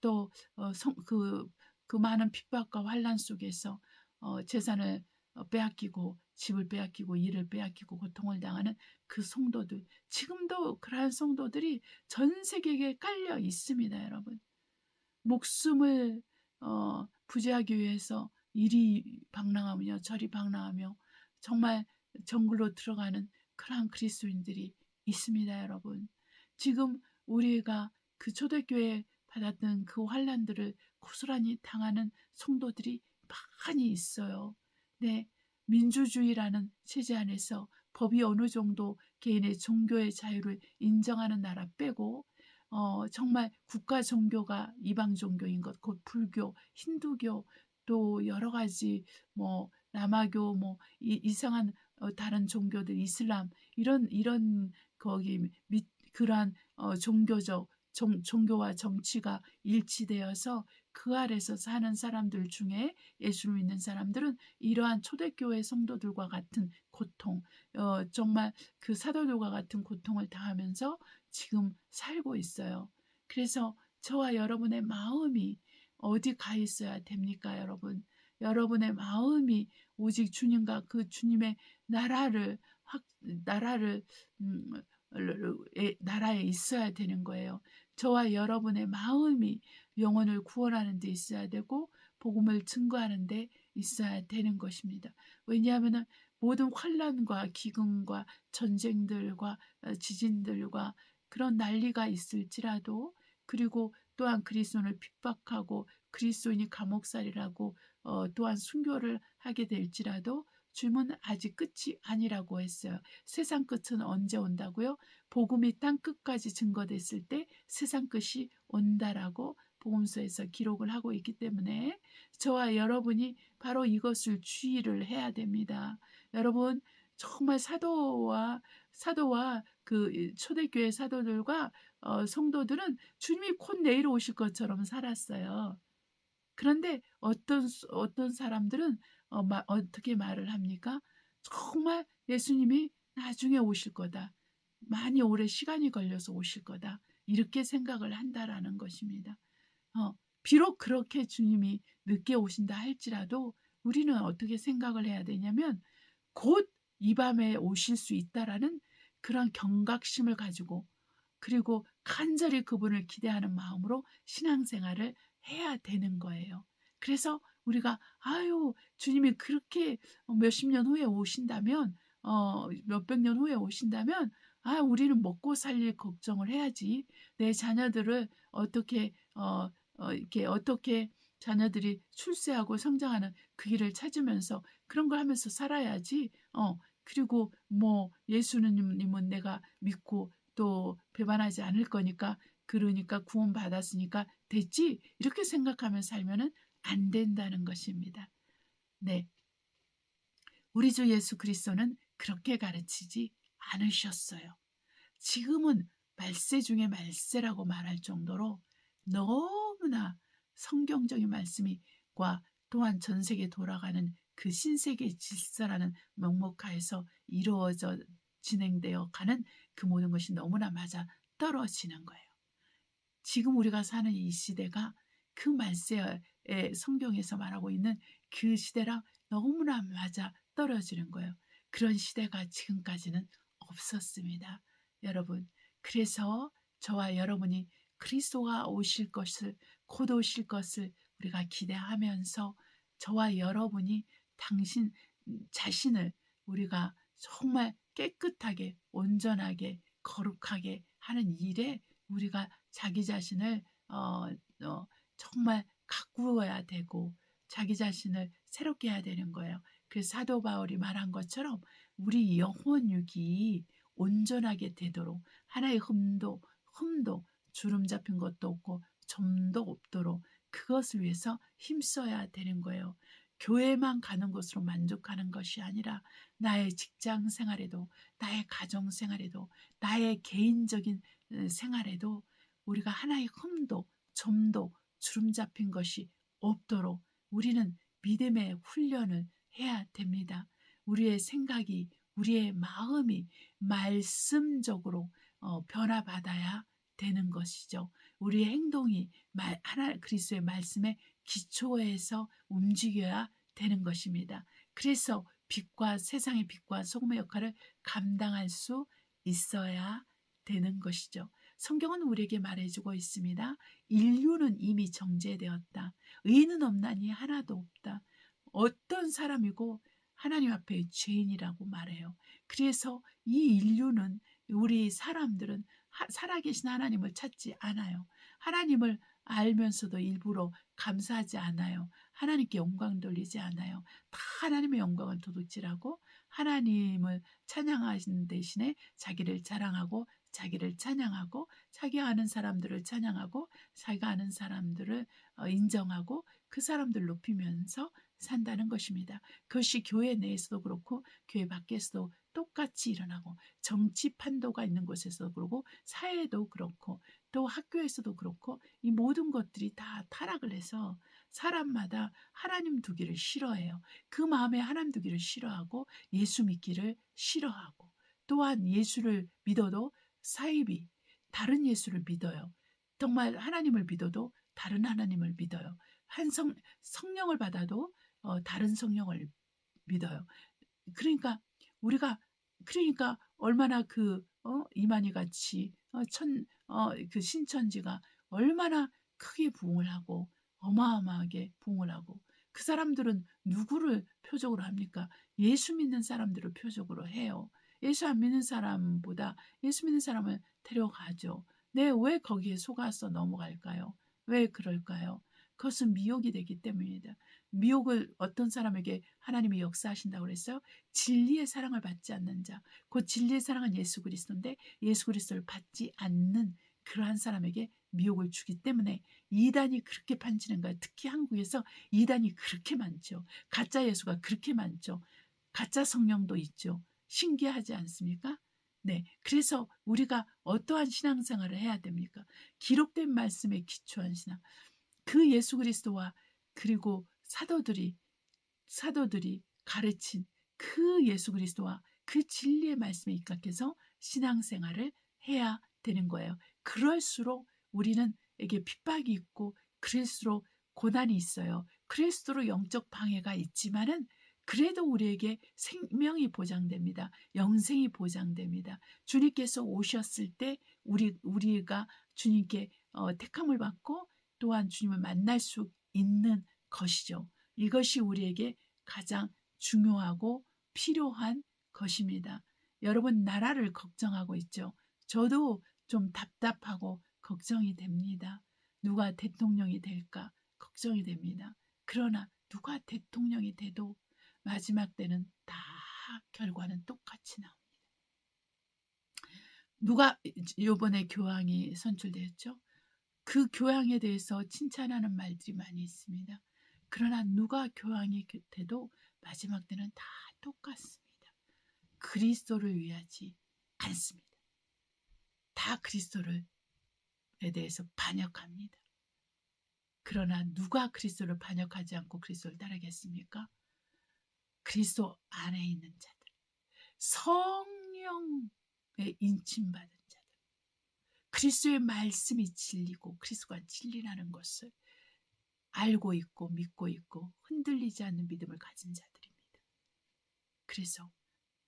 또 그 많은 핍박과 환난 속에서 재산을 빼앗기고 집을 빼앗기고 일을 빼앗기고 고통을 당하는 그 성도들 지금도 그러한 성도들이 전 세계에 깔려 있습니다. 여러분 목숨을 부지하기 위해서 이리 방랑하며 저리 방랑하며 정말 정글로 들어가는 그러한 그리스도인들이 있습니다. 여러분 지금 우리가 그 초대교회에 받았던 그 환난들을 고스란히 당하는 성도들이 많이 있어요. 네, 민주주의라는 체제 안에서 법이 어느 정도 개인의 종교의 자유를 인정하는 나라 빼고 정말 국가 종교가 이방 종교인 것, 곧 불교, 힌두교, 또 여러 가지 뭐 라마교, 뭐 이상한 다른 종교들, 이슬람 이런 거기 그러한 종교와 정치가 일치되어서 그 아래서 사는 사람들 중에 예수를 믿는 사람들은 이러한 초대교회 성도들과 같은 고통, 정말 그 사도들과 같은 고통을 당하면서 지금 살고 있어요. 그래서 저와 여러분의 마음이 어디 가 있어야 됩니까, 여러분? 여러분의 마음이 오직 주님과 그 주님의 나라에 있어야 되는 거예요. 저와 여러분의 마음이 영혼을 구원하는 데 있어야 되고 복음을 증거하는 데 있어야 되는 것입니다. 왜냐하면 모든 환난과 기근과 전쟁들과 지진들과 그런 난리가 있을지라도, 그리고 또한 그리스도인을 핍박하고 그리스도인이 감옥살이라고 또한 순교를 하게 될지라도 주님은 아직 끝이 아니라고 했어요. 세상 끝은 언제 온다고요? 복음이 땅 끝까지 증거됐을 때 세상 끝이 온다라고 복음서에서 기록을 하고 있기 때문에 저와 여러분이 바로 이것을 주의를 해야 됩니다. 여러분, 정말 사도와 그 초대교회 사도들과 성도들은 주님이 곧 내일 오실 것처럼 살았어요. 그런데 어떤 사람들은 어떻게 말을 합니까? 정말 예수님이 나중에 오실 거다. 많이 오래 시간이 걸려서 오실 거다. 이렇게 생각을 한다라는 것입니다. 비록 그렇게 주님이 늦게 오신다 할지라도 우리는 어떻게 생각을 해야 되냐면 곧 이 밤에 오실 수 있다라는 그런 경각심을 가지고, 그리고 간절히 그분을 기대하는 마음으로 신앙생활을 해야 되는 거예요. 그래서 우리가 주님이 그렇게 몇십 년 후에 오신다면, 몇백 년 후에 오신다면 우리는 먹고 살릴 걱정을 해야지. 내 자녀들을 어떻게 자녀들이 출세하고 성장하는 그 길을 찾으면서 그런 걸 하면서 살아야지. 그리고 예수님은 내가 믿고 또 배반하지 않을 거니까, 그러니까 구원 받았으니까 됐지, 이렇게 생각하며 살면은 안 된다는 것입니다. 네, 우리 주 예수 그리스도는 그렇게 가르치지 않으셨어요. 지금은 말세 중에 말세라고 말할 정도로 너무나 성경적인 말씀과 또한 전 세계 돌아가는 그 신세계 질서라는 명목하에서 이루어져 진행되어 가는 그 모든 것이 너무나 맞아 떨어지는 거예요. 지금 우리가 사는 이 시대가 그 말세에 성경에서 말하고 있는 그 시대랑 너무나 맞아 떨어지는 거예요. 그런 시대가 지금까지는 없었습니다. 여러분, 그래서 저와 여러분이 그리스도가 곧 오실 것을 우리가 기대하면서 저와 여러분이 당신 자신을 우리가 정말 깨끗하게, 온전하게, 거룩하게 하는 일에 우리가 자기 자신을 정말 가꾸어야 되고 자기 자신을 새롭게 해야 되는 거예요. 그래서 사도 바울이 말한 것처럼 우리 영혼육이 온전하게 되도록, 하나의 흠도 주름 잡힌 것도 없고 점도 없도록 그것을 위해서 힘써야 되는 거예요. 교회만 가는 것으로 만족하는 것이 아니라 나의 직장 생활에도, 나의 가정 생활에도, 나의 개인적인 생활에도 우리가 하나의 흠도 점도 주름 잡힌 것이 없도록 우리는 믿음의 훈련을 해야 됩니다. 우리의 생각이, 우리의 마음이 말씀적으로 변화받아야 되는 것이죠. 우리의 행동이 그리스도의 말씀에 기초해서 움직여야 되는 것입니다. 그래서 세상의 빛과 소금의 역할을 감당할 수 있어야 되는 것이죠. 성경은 우리에게 말해주고 있습니다. 인류는 이미 정죄되었다. 의인은 없나니 하나도 없다. 어떤 사람이고 하나님 앞에 죄인이라고 말해요. 그래서 이 인류는, 우리 사람들은 살아계신 하나님을 찾지 않아요. 하나님을 알면서도 일부러 감사하지 않아요. 하나님께 영광 돌리지 않아요. 다 하나님의 영광을 도둑질하고 하나님을 찬양하시는 대신에 자기를 자랑하고 자기를 찬양하고 자기가 아는 사람들을 찬양하고 자기가 아는 사람들을 인정하고 그 사람들 높이면서 산다는 것입니다. 그것이 교회 내에서도 그렇고 교회 밖에서도 똑같이 일어나고, 정치 판도가 있는 곳에서도 그렇고 사회도 그렇고 또 학교에서도 그렇고, 이 모든 것들이 다 타락을 해서 사람마다 하나님 두기를 싫어해요. 그 마음에 하나님 두기를 싫어하고 예수 믿기를 싫어하고, 또한 예수를 믿어도 사이비 다른 예수를 믿어요. 정말 하나님을 믿어도 다른 하나님을 믿어요. 성령을 받아도 다른 성령을 믿어요. 그러니까 얼마나 이만희 같이 그 신천지가 얼마나 크게 부흥을 하고 어마어마하게 부흥을 하고, 그 사람들은 누구를 표적으로 합니까? 예수 믿는 사람들을 표적으로 해요. 예수 안 믿는 사람보다 예수 믿는 사람을 데려가죠. 네, 왜 거기에 속아서 넘어갈까요? 왜 그럴까요? 그것은 미혹이 되기 때문입니다. 미혹을 어떤 사람에게 하나님이 역사하신다고 그랬어요? 진리의 사랑을 받지 않는 자. 그 진리의 사랑은 예수 그리스도인데 예수 그리스도를 받지 않는 그러한 사람에게 미혹을 주기 때문에 이단이 그렇게 판치는 거예요. 특히 한국에서 이단이 그렇게 많죠. 가짜 예수가 그렇게 많죠. 가짜 성령도 있죠. 신기하지 않습니까? 네, 그래서 우리가 어떠한 신앙생활을 해야 됩니까? 기록된 말씀에 기초한 신앙. 그 예수 그리스도와 그리고 사도들이 가르친 그 예수 그리스도와 그 진리의 말씀에 입각해서 신앙생활을 해야 되는 거예요. 그럴수록 우리는 에게 핍박이 있고 그럴수록 고난이 있어요. 그럴수록 영적 방해가 있지만은 그래도 우리에게 생명이 보장됩니다. 영생이 보장됩니다. 주님께서 오셨을 때 우리가 주님께 택함을 받고 또한 주님을 만날 수 있는 것이죠. 이것이 우리에게 가장 중요하고 필요한 것입니다. 여러분 나라를 걱정하고 있죠. 저도 좀 답답하고 걱정이 됩니다. 누가 대통령이 될까 걱정이 됩니다. 그러나 누가 대통령이 돼도 마지막 때는 다 결과는 똑같이 나옵니다. 누가 이번에 교황이 선출되었죠? 그 교황에 대해서 칭찬하는 말들이 많이 있습니다. 그러나 누가 교황이 돼도 마지막 때는 다 똑같습니다. 그리스도를 위하지 않습니다. 다 그리스도에 대해서 반역합니다. 그러나 누가 그리스도를 반역하지 않고 그리스도를 따르겠습니까? 그리스도 안에 있는 자들, 성령에 인침받은 자들, 그리스도의 말씀이 진리고 그리스도가 진리라는 것을 알고 있고 믿고 있고 흔들리지 않는 믿음을 가진 자들입니다. 그래서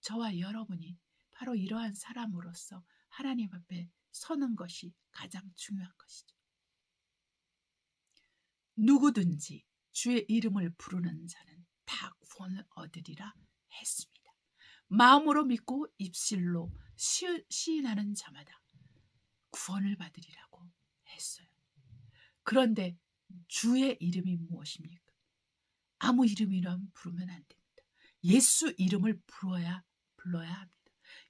저와 여러분이 바로 이러한 사람으로서 하나님 앞에 서는 것이 가장 중요한 것이죠. 누구든지 주의 이름을 부르는 자는 다 구원을 얻으리라 했습니다. 마음으로 믿고 입술로 시인하는 자마다 구원을 받으리라고 했어요. 그런데 주의 이름이 무엇입니까? 아무 이름이라면 부르면 안 됩니다. 예수 이름을 불러야 합니다.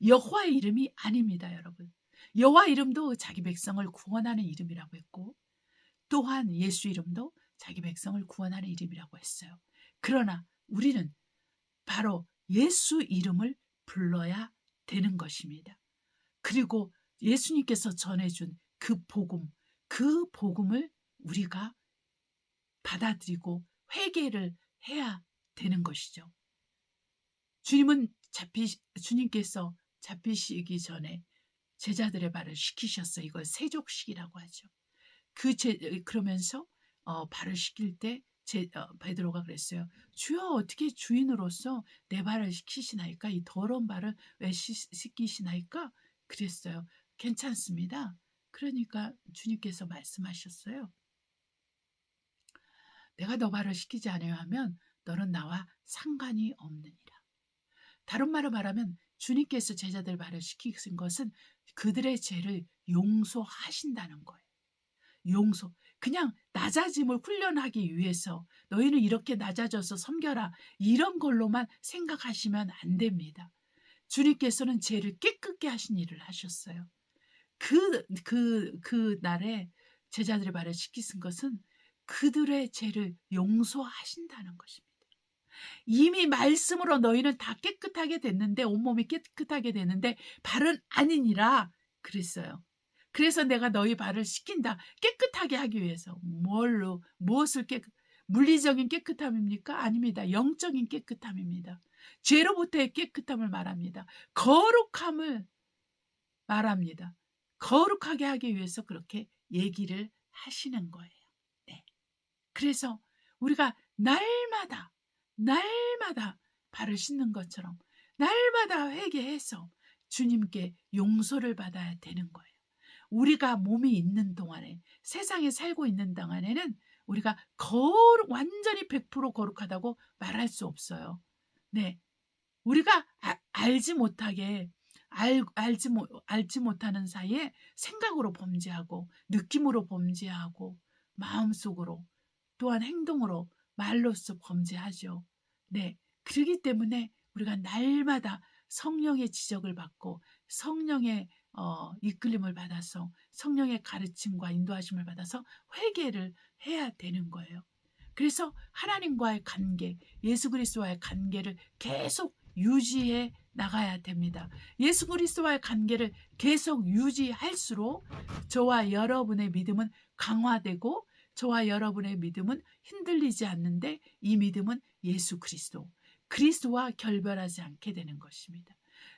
여호와의 이름이 아닙니다, 여러분. 여호와 이름도 자기 백성을 구원하는 이름이라고 했고 또한 예수 이름도 자기 백성을 구원하는 이름이라고 했어요. 그러나 우리는 바로 예수 이름을 불러야 되는 것입니다. 그리고 예수님께서 전해준 그 복음을 우리가 받아들이고 회개를 해야 되는 것이죠. 주님께서 잡히시기 전에 제자들의 발을 씻기셨어요. 이걸 세족식이라고 하죠. 그러면서 발을 씻길 때 베드로가 그랬어요. 주여 어떻게 주인으로서 내 발을 씻기시나이까? 이 더러운 발을 왜 씻기시나이까? 그랬어요. 괜찮습니다. 그러니까 주님께서 말씀하셨어요. 내가 너 발을 씻기지 않아야 하면 너는 나와 상관이 없느니라. 다른 말로 말하면 주님께서 제자들 발을 씻기신 것은 그들의 죄를 용서하신다는 거예요. 용서. 그냥 낮아짐을 훈련하기 위해서 너희는 이렇게 낮아져서 섬겨라. 이런 걸로만 생각하시면 안 됩니다. 주님께서는 죄를 깨끗게 하신 일을 하셨어요. 그 날에 제자들의 발을 씻기신 것은 그들의 죄를 용서하신다는 것입니다. 이미 말씀으로 너희는 다 깨끗하게 됐는데 온몸이 깨끗하게 됐는데 발은 아니니라 그랬어요. 그래서 내가 너희 발을 씻긴다. 깨끗하게 하기 위해서. 무엇을 물리적인 깨끗함입니까? 아닙니다. 영적인 깨끗함입니다. 죄로부터의 깨끗함을 말합니다. 거룩함을 말합니다. 거룩하게 하기 위해서 그렇게 얘기를 하시는 거예요. 네. 그래서 우리가 날마다 발을 씻는 것처럼 날마다 회개해서 주님께 용서를 받아야 되는 거예요. 우리가 몸이 있는 동안에 세상에 살고 있는 동안에는 우리가 완전히 100% 거룩하다고 말할 수 없어요. 네, 우리가 알지 못하게 알지 못하는 사이에 생각으로 범죄하고 느낌으로 범죄하고 마음속으로 또한 행동으로 말로써 범죄하죠. 네, 그렇기 때문에 우리가 날마다 성령의 지적을 받고 성령의 이끌림을 받아서 성령의 가르침과 인도하심을 받아서 회개를 해야 되는 거예요. 그래서 하나님과의 관계, 예수 그리스도와의 관계를 계속 유지해 나가야 됩니다. 예수 그리스도와의 관계를 계속 유지할수록 저와 여러분의 믿음은 강화되고 저와 여러분의 믿음은 흔들리지 않는데 이 믿음은 예수 그리스도와 결별하지 않게 되는 것입니다.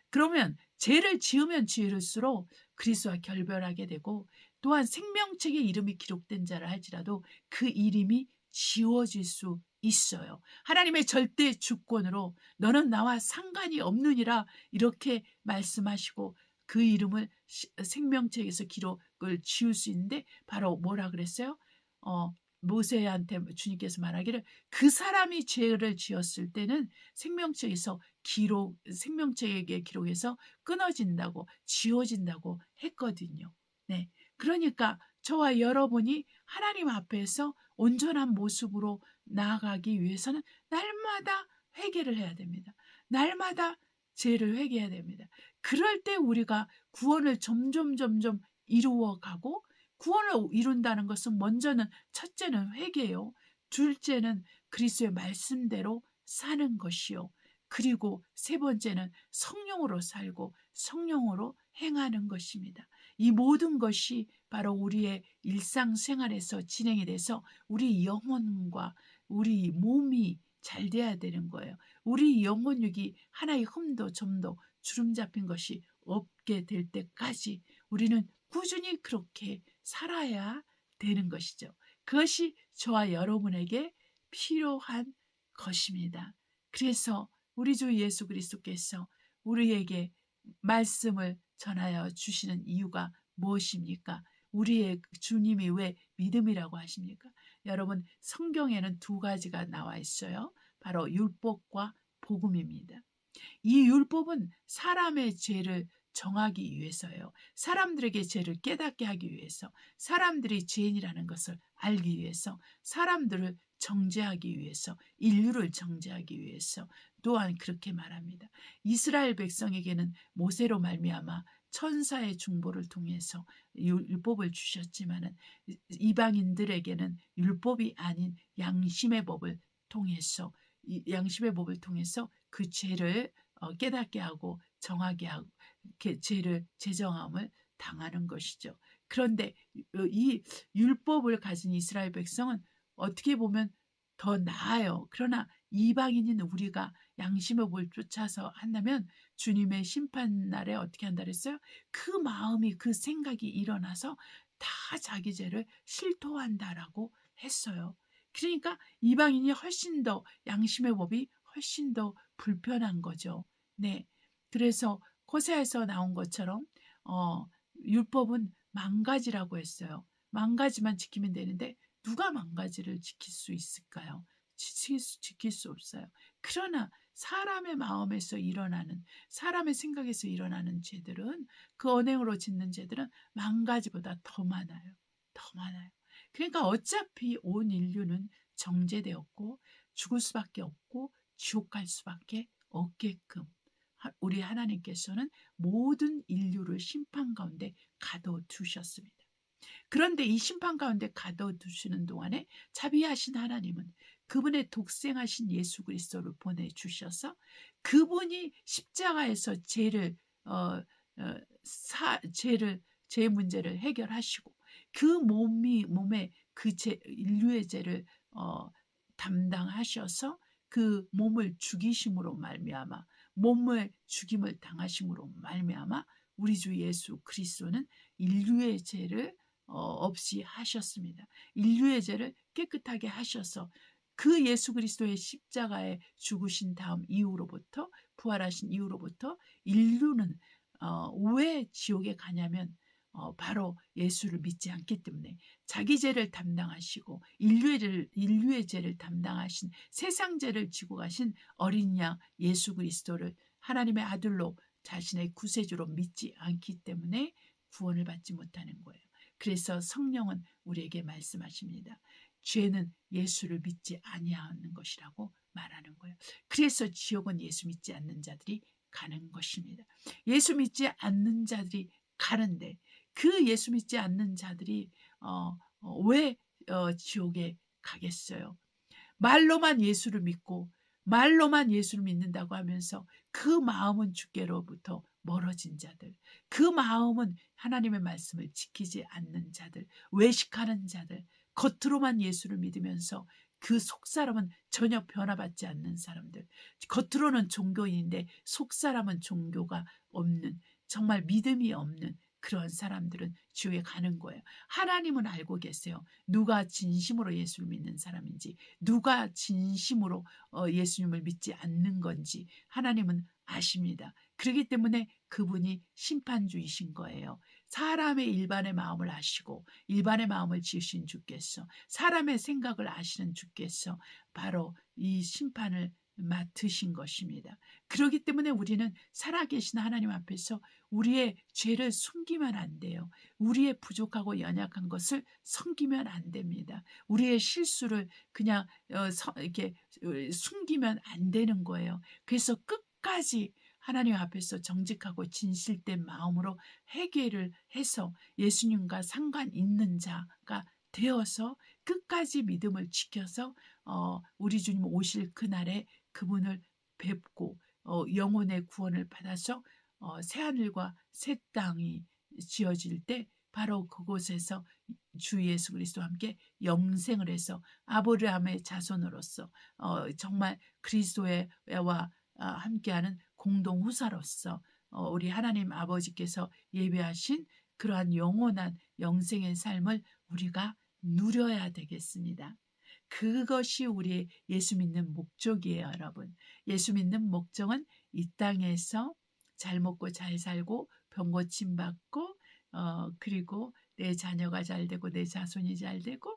그러면 죄를 지으면 지을수록 그리스도와 결별하게 되고 또한 생명책에 이름이 기록된 자를 할지라도 그 이름이 지워질 수 있어요. 하나님의 절대 주권으로 너는 나와 상관이 없느니라 이렇게 말씀하시고 그 이름을 생명책에서 기록을 지울 수 있는데 바로 뭐라 그랬어요? 모세한테 주님께서 말하기를 그 사람이 죄를 지었을 때는 생명책의 기록에서 끊어진다고 지워진다고 했거든요. 네, 그러니까 저와 여러분이 하나님 앞에서 온전한 모습으로 나아가기 위해서는 날마다 회개를 해야 됩니다. 날마다 죄를 회개해야 됩니다. 그럴 때 우리가 구원을 점점 이루어가고 구원을 이룬다는 것은 첫째는 회개요. 둘째는 그리스도의 말씀대로 사는 것이요. 그리고 세 번째는 성령으로 살고 성령으로 행하는 것입니다. 이 모든 것이 바로 우리의 일상생활에서 진행이 돼서 우리 영혼과 우리 몸이 잘 돼야 되는 거예요. 우리 영혼육이 하나의 흠도 점도 주름 잡힌 것이 없게 될 때까지 우리는 꾸준히 그렇게 살아야 되는 것이죠. 그것이 저와 여러분에게 필요한 것입니다. 그래서 우리 주 예수 그리스도께서 우리에게 말씀을 전하여 주시는 이유가 무엇입니까? 우리의 주님이 왜 믿음이라고 하십니까? 여러분, 성경에는 두 가지가 나와 있어요. 바로 율법과 복음입니다. 이 율법은 사람의 죄를 정하기 위해서예요. 사람들에게 죄를 깨닫게 하기 위해서, 사람들이 죄인이라는 것을 알기 위해서, 사람들을 정죄하기 위해서, 인류를 정죄하기 위해서 또한 그렇게 말합니다. 이스라엘 백성에게는 모세로 말미암아 천사의 중보를 통해서 율법을 주셨지만은 이방인들에게는 율법이 아닌 양심의 법을 통해서 그 죄를 깨닫게 하고 정하게 하고 죄를 제정함을 당하는 것이죠. 그런데 이 율법을 가진 이스라엘 백성은 어떻게 보면 더 나아요. 그러나 이방인인 우리가 양심의 법을 쫓아서 한다면 주님의 심판날에 어떻게 한다 그랬어요? 그 마음이 그 생각이 일어나서 다 자기 죄를 실토한다라고 했어요. 그러니까 이방인이 훨씬 더 양심의 법이 훨씬 더 불편한 거죠. 네, 그래서 호세아에서 나온 것처럼 율법은 만 가지라고 했어요. 만 가지만 지키면 되는데 누가 만 가지를 지킬 수 있을까요? 지킬 수 없어요. 그러나 사람의 마음에서 일어나는 사람의 생각에서 일어나는 죄들은 그 언행으로 짓는 죄들은 만 가지보다 더 많아요. 더 많아요. 그러니까 어차피 온 인류는 정죄되었고 죽을 수밖에 없고 지옥 갈 수밖에 없게끔 우리 하나님께서는 모든 인류를 심판 가운데 가둬두셨습니다. 그런데 이 심판 가운데 가둬두시는 동안에 자비하신 하나님은 그분의 독생하신 예수 그리스도를 보내주셔서 그분이 십자가에서 죄 문제를 해결하시고 그 몸에 인류의 죄를 담당하셔서 그 몸을 죽이심으로 말미암아 몸의 죽임을 당하심으로 말미암아 우리 주 예수 그리스도는 인류의 죄를 없이 하셨습니다. 인류의 죄를 깨끗하게 하셔서 그 예수 그리스도의 십자가에 죽으신 다음 이후로부터 부활하신 이후로부터 인류는 왜 지옥에 가냐면 바로 예수를 믿지 않기 때문에 자기 죄를 담당하시고 인류의 죄를 담당하신 세상 죄를 지고 가신 어린 양 예수 그리스도를 하나님의 아들로 자신의 구세주로 믿지 않기 때문에 구원을 받지 못하는 거예요. 그래서 성령은 우리에게 말씀하십니다. 죄는 예수를 믿지 아니하는 것이라고 말하는 거예요. 그래서 지옥은 예수 믿지 않는 자들이 가는 것입니다. 예수 믿지 않는 자들이 가는데 그 예수 믿지 않는 자들이 왜 지옥에 가겠어요? 말로만 예수를 믿고 말로만 예수를 믿는다고 하면서 그 마음은 주께로부터 멀어진 자들, 그 마음은 하나님의 말씀을 지키지 않는 자들, 외식하는 자들, 겉으로만 예수를 믿으면서 그 속사람은 전혀 변화받지 않는 사람들, 겉으로는 종교인인데 속사람은 종교가 없는, 정말 믿음이 없는 그런 사람들은 지옥에 가는 거예요. 하나님은 알고 계세요. 누가 진심으로 예수를 믿는 사람인지, 누가 진심으로 예수님을 믿지 않는 건지 하나님은 아십니다. 그렇기 때문에 그분이 심판주이신 거예요. 사람의 일반의 마음을 아시고 일반의 마음을 지으신 주께서, 사람의 생각을 아시는 주께서 바로 이 심판을 맡으신 것입니다. 그렇기 때문에 우리는 살아계신 하나님 앞에서 우리의 죄를 숨기면 안 돼요. 우리의 부족하고 연약한 것을 섬기면 안 됩니다. 우리의 실수를 그냥 이렇게 숨기면 안 되는 거예요. 그래서 끝까지 하나님 앞에서 정직하고 진실된 마음으로 회개를 해서 예수님과 상관 있는 자가 되어서 끝까지 믿음을 지켜서 우리 주님 오실 그날에 그분을 뵙고 영혼의 구원을 받아서 새하늘과 새 땅이 지어질 때 바로 그곳에서 주 예수 그리스도와 함께 영생을 해서 아브라함의 자손으로서 정말 그리스도와 함께하는 공동 후사로서 우리 하나님 아버지께서 예배하신 그러한 영원한 영생의 삶을 우리가 누려야 되겠습니다. 그것이 우리의 예수 믿는 목적이에요, 여러분. 예수 믿는 목적은 이 땅에서 잘 먹고 잘 살고 병 고침 받고 그리고 내 자녀가 잘 되고 내 자손이 잘 되고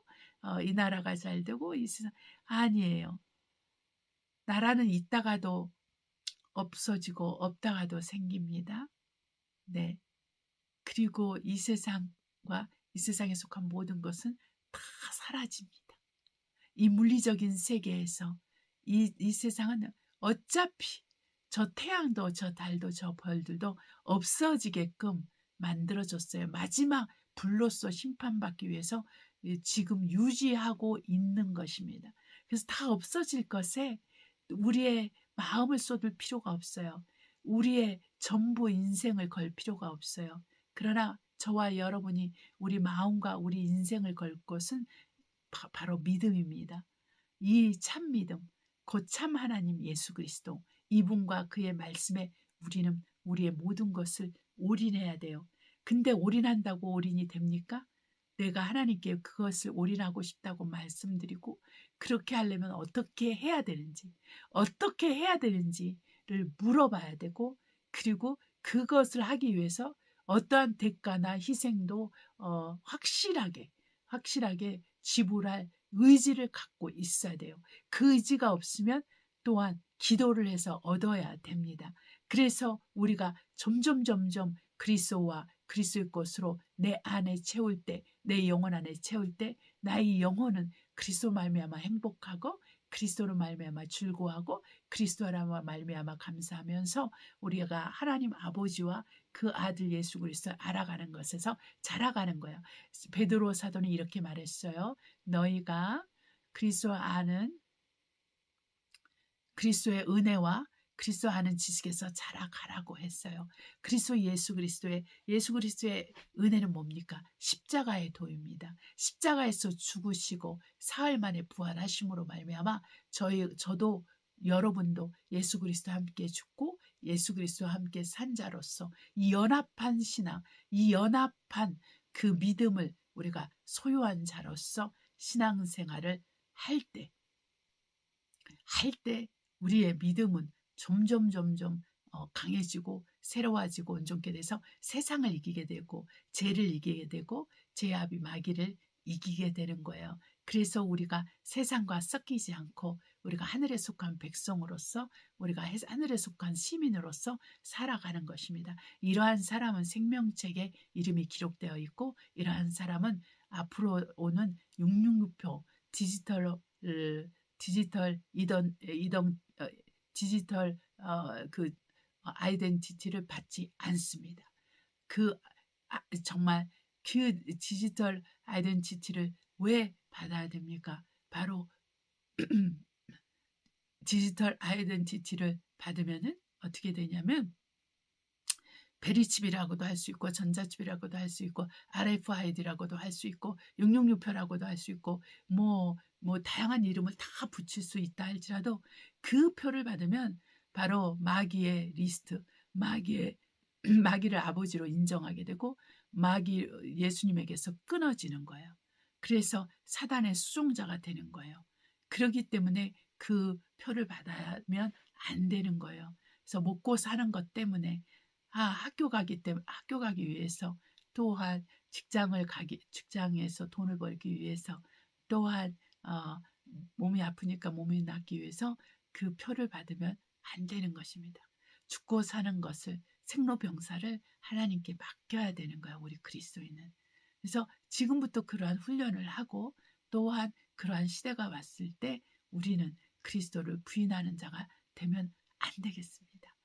이 나라가 잘 되고 이 세상 아니에요. 나라는 있다가도 없어지고 없다가도 생깁니다. 네. 그리고 이 세상과 이 세상에 속한 모든 것은 다 사라집니다. 이 물리적인 세계에서 이 세상은 어차피 저 태양도 저 달도 저 별들도 없어지게끔 만들어졌어요. 마지막 불로써 심판받기 위해서 지금 유지하고 있는 것입니다. 그래서 다 없어질 것에 우리의 마음을 쏟을 필요가 없어요. 우리의 전부 인생을 걸 필요가 없어요. 그러나 저와 여러분이 우리 마음과 우리 인생을 걸 것은 바로 믿음입니다. 이 참 믿음, 곧 참 하나님 예수 그리스도, 이분과 그의 말씀에 우리는 우리의 모든 것을 올인해야 돼요. 근데 올인한다고 올인이 됩니까? 내가 하나님께 그것을 올인하고 싶다고 말씀드리고 그렇게 하려면 어떻게 해야 되는지를 물어봐야 되고, 그리고 그것을 하기 위해서 어떠한 대가나 희생도 확실하게 지불할 의지를 갖고 있어야 돼요. 그 의지가 없으면 또한 기도를 해서 얻어야 됩니다. 그래서 우리가 점점 그리스도와 그리스도의 것으로 내 안에 채울 때, 내 영혼 안에 채울 때 나의 영혼은 그리스도 말미암아 행복하고 그리스도로 말미암아 즐거워하고 그리스도로 말미암아 감사하면서 우리가 하나님 아버지와 그 아들 예수 그리스도를 알아가는 것에서 자라가는 거예요. 베드로 사도는 이렇게 말했어요. 너희가 그리스도 아는 그리스도의 은혜와 그리스도 아는 지식에서 자라가라고 했어요. 예수 그리스도의 은혜는 뭡니까? 십자가의 도입니다. 십자가에서 죽으시고 사흘 만에 부활하심으로 말미암아 저도 여러분도 예수 그리스도와 함께 죽고 예수 그리스도와 함께 산 자로서 이 연합한 신앙, 이 연합한 그 믿음을 우리가 소유한 자로서 신앙생활을 할 때 우리의 믿음은 점점 강해지고 새로워지고 온전케 돼서 세상을 이기게 되고 죄를 이기게 되고 죄압이 마귀를 이기게 되는 거예요. 그래서 우리가 세상과 섞이지 않고 우리가 하늘에 속한 백성으로서 우리가 하늘에 속한 시민으로서 살아가는 것입니다. 이러한 사람은 생명책에 이름이 기록되어 있고 이러한 사람은 앞으로 오는 666표 디지털 그 아이덴티티를 받지 않습니다. 정말 그 디지털 아이덴티티를 왜 받아야 됩니까? 바로 디지털 아이덴티티를 받으면은 어떻게 되냐면 베리칩이라고도 할 수 있고 전자칩이라고도 할 수 있고 RFID라고도 할 수 있고 666표라고도 할 수 있고 뭐 다양한 이름을 다 붙일 수 있다 할지라도 그 표를 받으면 바로 마귀의 리스트, 마귀를 아버지로 인정하게 되고 예수님에게서 끊어지는 거예요. 그래서 사단의 수종자가 되는 거예요. 그렇기 때문에 그 표를 받으면 안 되는 거예요. 그래서 먹고 사는 것 때문에 학교 가기 위해서 또한 직장에서 돈을 벌기 위해서 또한 몸이 아프니까 몸이 낫기 위해서 그 표를 받으면 안 되는 것입니다. 죽고 사는 것을 생로병사를 하나님께 맡겨야 되는 거예요. 우리 그리스도인은. 그래서 지금부터 그러한 훈련을 하고 또한 그러한 시대가 왔을 때 우리는 그리스도를 부인하는 자가 되면 안 되겠습니다.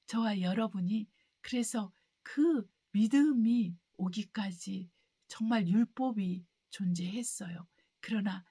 저와 여러분이 그래서 그 믿음이 오기까지 정말 율법이 존재했어요. 그러나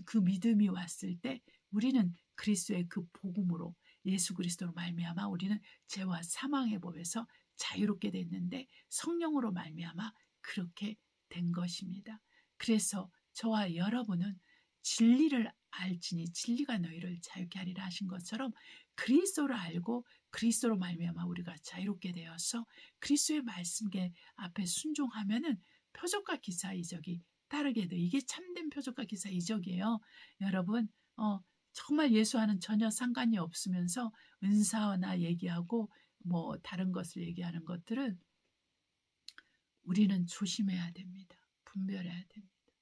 그 믿음이 왔을 때 우리는 그리스도의 그 복음으로 예수 그리스도로 말미암아 우리는 죄와 사망의 법에서 자유롭게 됐는데 성령으로 말미암아 그렇게 된 것입니다. 그래서 저와 여러분은 진리를 알지니 진리가 너희를 자유케 하리라 하신 것처럼 그리스도를 알고 그리스도로 말미암아 우리가 자유롭게 되어서 그리스도의 말씀에 앞에 순종하면은 표적과 기사 이적이 따르게 돼. 이게 참된 표적과 기사 이적이에요. 여러분 정말 예수와는 전혀 상관이 없으면서 은사나 얘기하고 뭐 다른 것을 얘기하는 것들은 우리는 조심해야 됩니다. 분별해야 됩니다.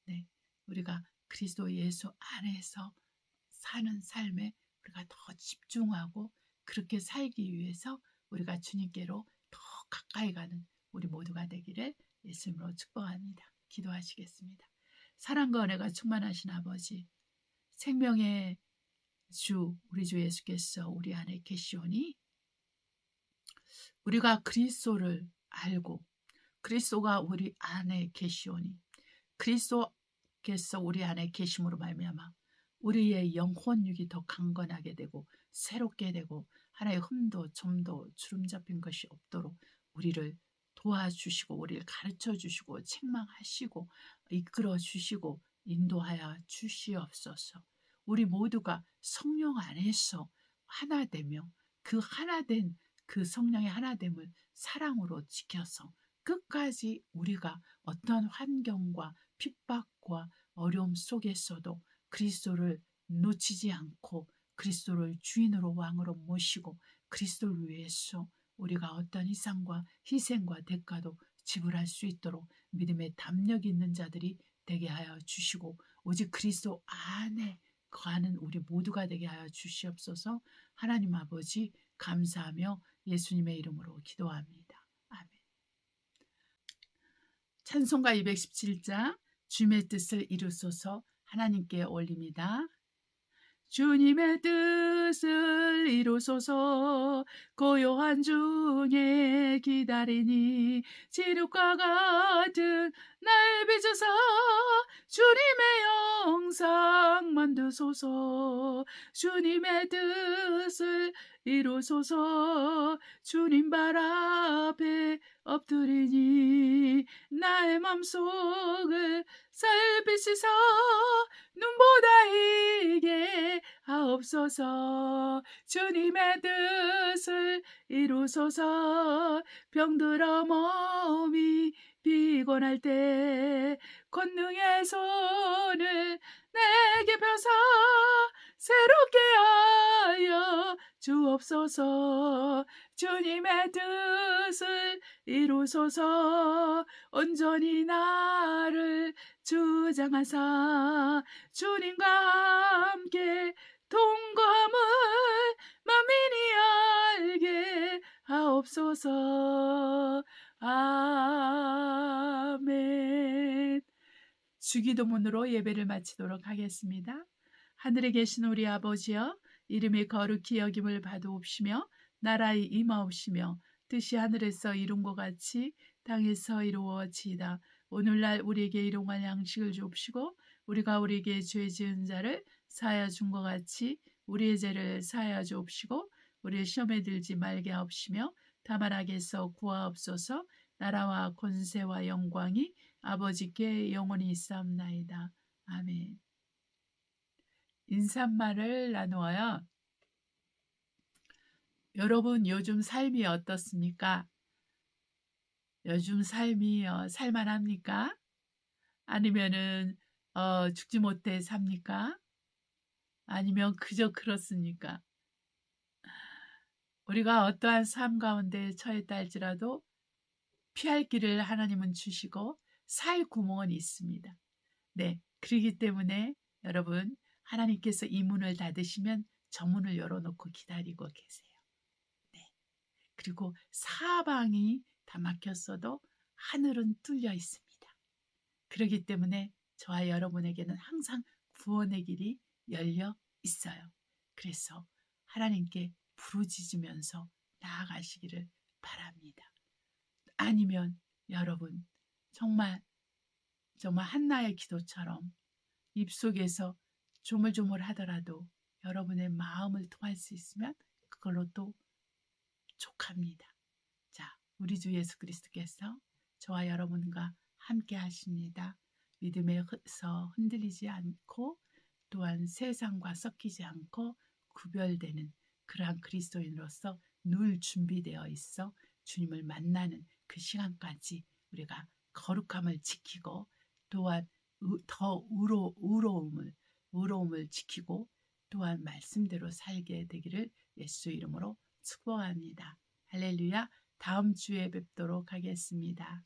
네, 우리가 그리스도 예수 안에서 사는 삶에 우리가 더 집중하고 그렇게 살기 위해서 우리가 주님께로 더 가까이 가는 우리 모두가 되기를 예수님으로 축복합니다. 기도하시겠습니다. 사랑과 은혜가 충만하신 아버지, 생명의 주 우리 주 예수께서 우리 안에 계시오니 우리가 그리스도를 알고 그리스도가 우리 안에 계시오니 그리스도께서 우리 안에 계심으로 말미암아 우리의 영혼육이 더 강건하게 되고 새롭게 되고 하나의 흠도 점도 주름 잡힌 것이 없도록 우리를 도와주시고 우리를 가르쳐 주시고 책망하시고 이끌어 주시고 인도하여 주시옵소서. 우리 모두가 성령 안에서 하나 되며 그 하나된 그 성령의 하나됨을 사랑으로 지켜서 끝까지 우리가 어떤 환경과 핍박과 어려움 속에서도 그리스도를 놓치지 않고 그리스도를 주인으로 왕으로 모시고 그리스도를 위해서 우리가 어떤 희생과 대가도 지불할 수 있도록 믿음의 담력이 있는 자들이 되게 하여 주시고 오직 그리스도 안에 거하는 우리 모두가 되게 하여 주시옵소서. 하나님 아버지 감사하며 예수님의 이름으로 기도합니다. 아멘. 찬송가 217장 주님의 뜻을 이루소서 하나님께 올립니다. 주님의 뜻을 이루소서 고요한 중에 기다리니 지룩과 같은 날 빚으사 주님의 영상 만드소서 주님의 뜻을 이루소서 주님 발 앞에 엎드리니 나의 맘속을 살피시사 눈보다 이게 하옵소서 주님의 뜻을 이루소서 병들어 몸이 피곤할 때 권능의 손을 내게 펴사 새롭게 하여 주옵소서. 주님의 뜻을 이루소서. 온전히 나를 주장하사 주님과 함께 동거함을 만민이 알게 하옵소서. 아멘. 주기도문으로 예배를 마치도록 하겠습니다. 하늘에 계신 우리 아버지여, 이름이 거룩히 여김을 받으옵시며 나라의 임하옵시며 뜻이 하늘에서 이룬 것 같이 땅에서 이루어지이다. 오늘날 우리에게 일용할 양식을 주옵시고 우리가 우리에게 죄 지은 자를 사하여 준 것 같이 우리의 죄를 사하여 주옵시고 우리의 시험에 들지 말게 하옵시며 다만 악에서 구하옵소서. 나라와 권세와 영광이 아버지께 영원히 있사옵나이다. 아멘. 인사말을 나누어요. 여러분 요즘 삶이 어떻습니까? 요즘 삶이 살만합니까? 아니면은 죽지 못해 삽니까? 아니면 그저 그렇습니까? 우리가 어떠한 삶 가운데 처했다 할지라도 피할 길을 하나님은 주시고 살 구멍은 있습니다. 네, 그렇기 때문에 여러분 하나님께서 이 문을 닫으시면 저 문을 열어놓고 기다리고 계세요. 네, 그리고 사방이 다 막혔어도 하늘은 뚫려 있습니다. 그렇기 때문에 저와 여러분에게는 항상 구원의 길이 열려 있어요. 그래서 하나님께 부르짖으면서 나아가시기를 바랍니다. 아니면 여러분 정말 한나의 기도처럼 입속에서 조물조물 하더라도 여러분의 마음을 통할 수 있으면 그걸로 또 족합니다. 자, 우리 주 예수 그리스도께서 저와 여러분과 함께 하십니다. 믿음에서 흔들리지 않고 또한 세상과 섞이지 않고 구별되는 그러한 그리스도인으로서 늘 준비되어 있어 주님을 만나는 그 시간까지 우리가 거룩함을 지키고 또한 더 의로움을 지키고 또한 말씀대로 살게 되기를 예수 이름으로 축복합니다. 할렐루야. 다음 주에 뵙도록 하겠습니다.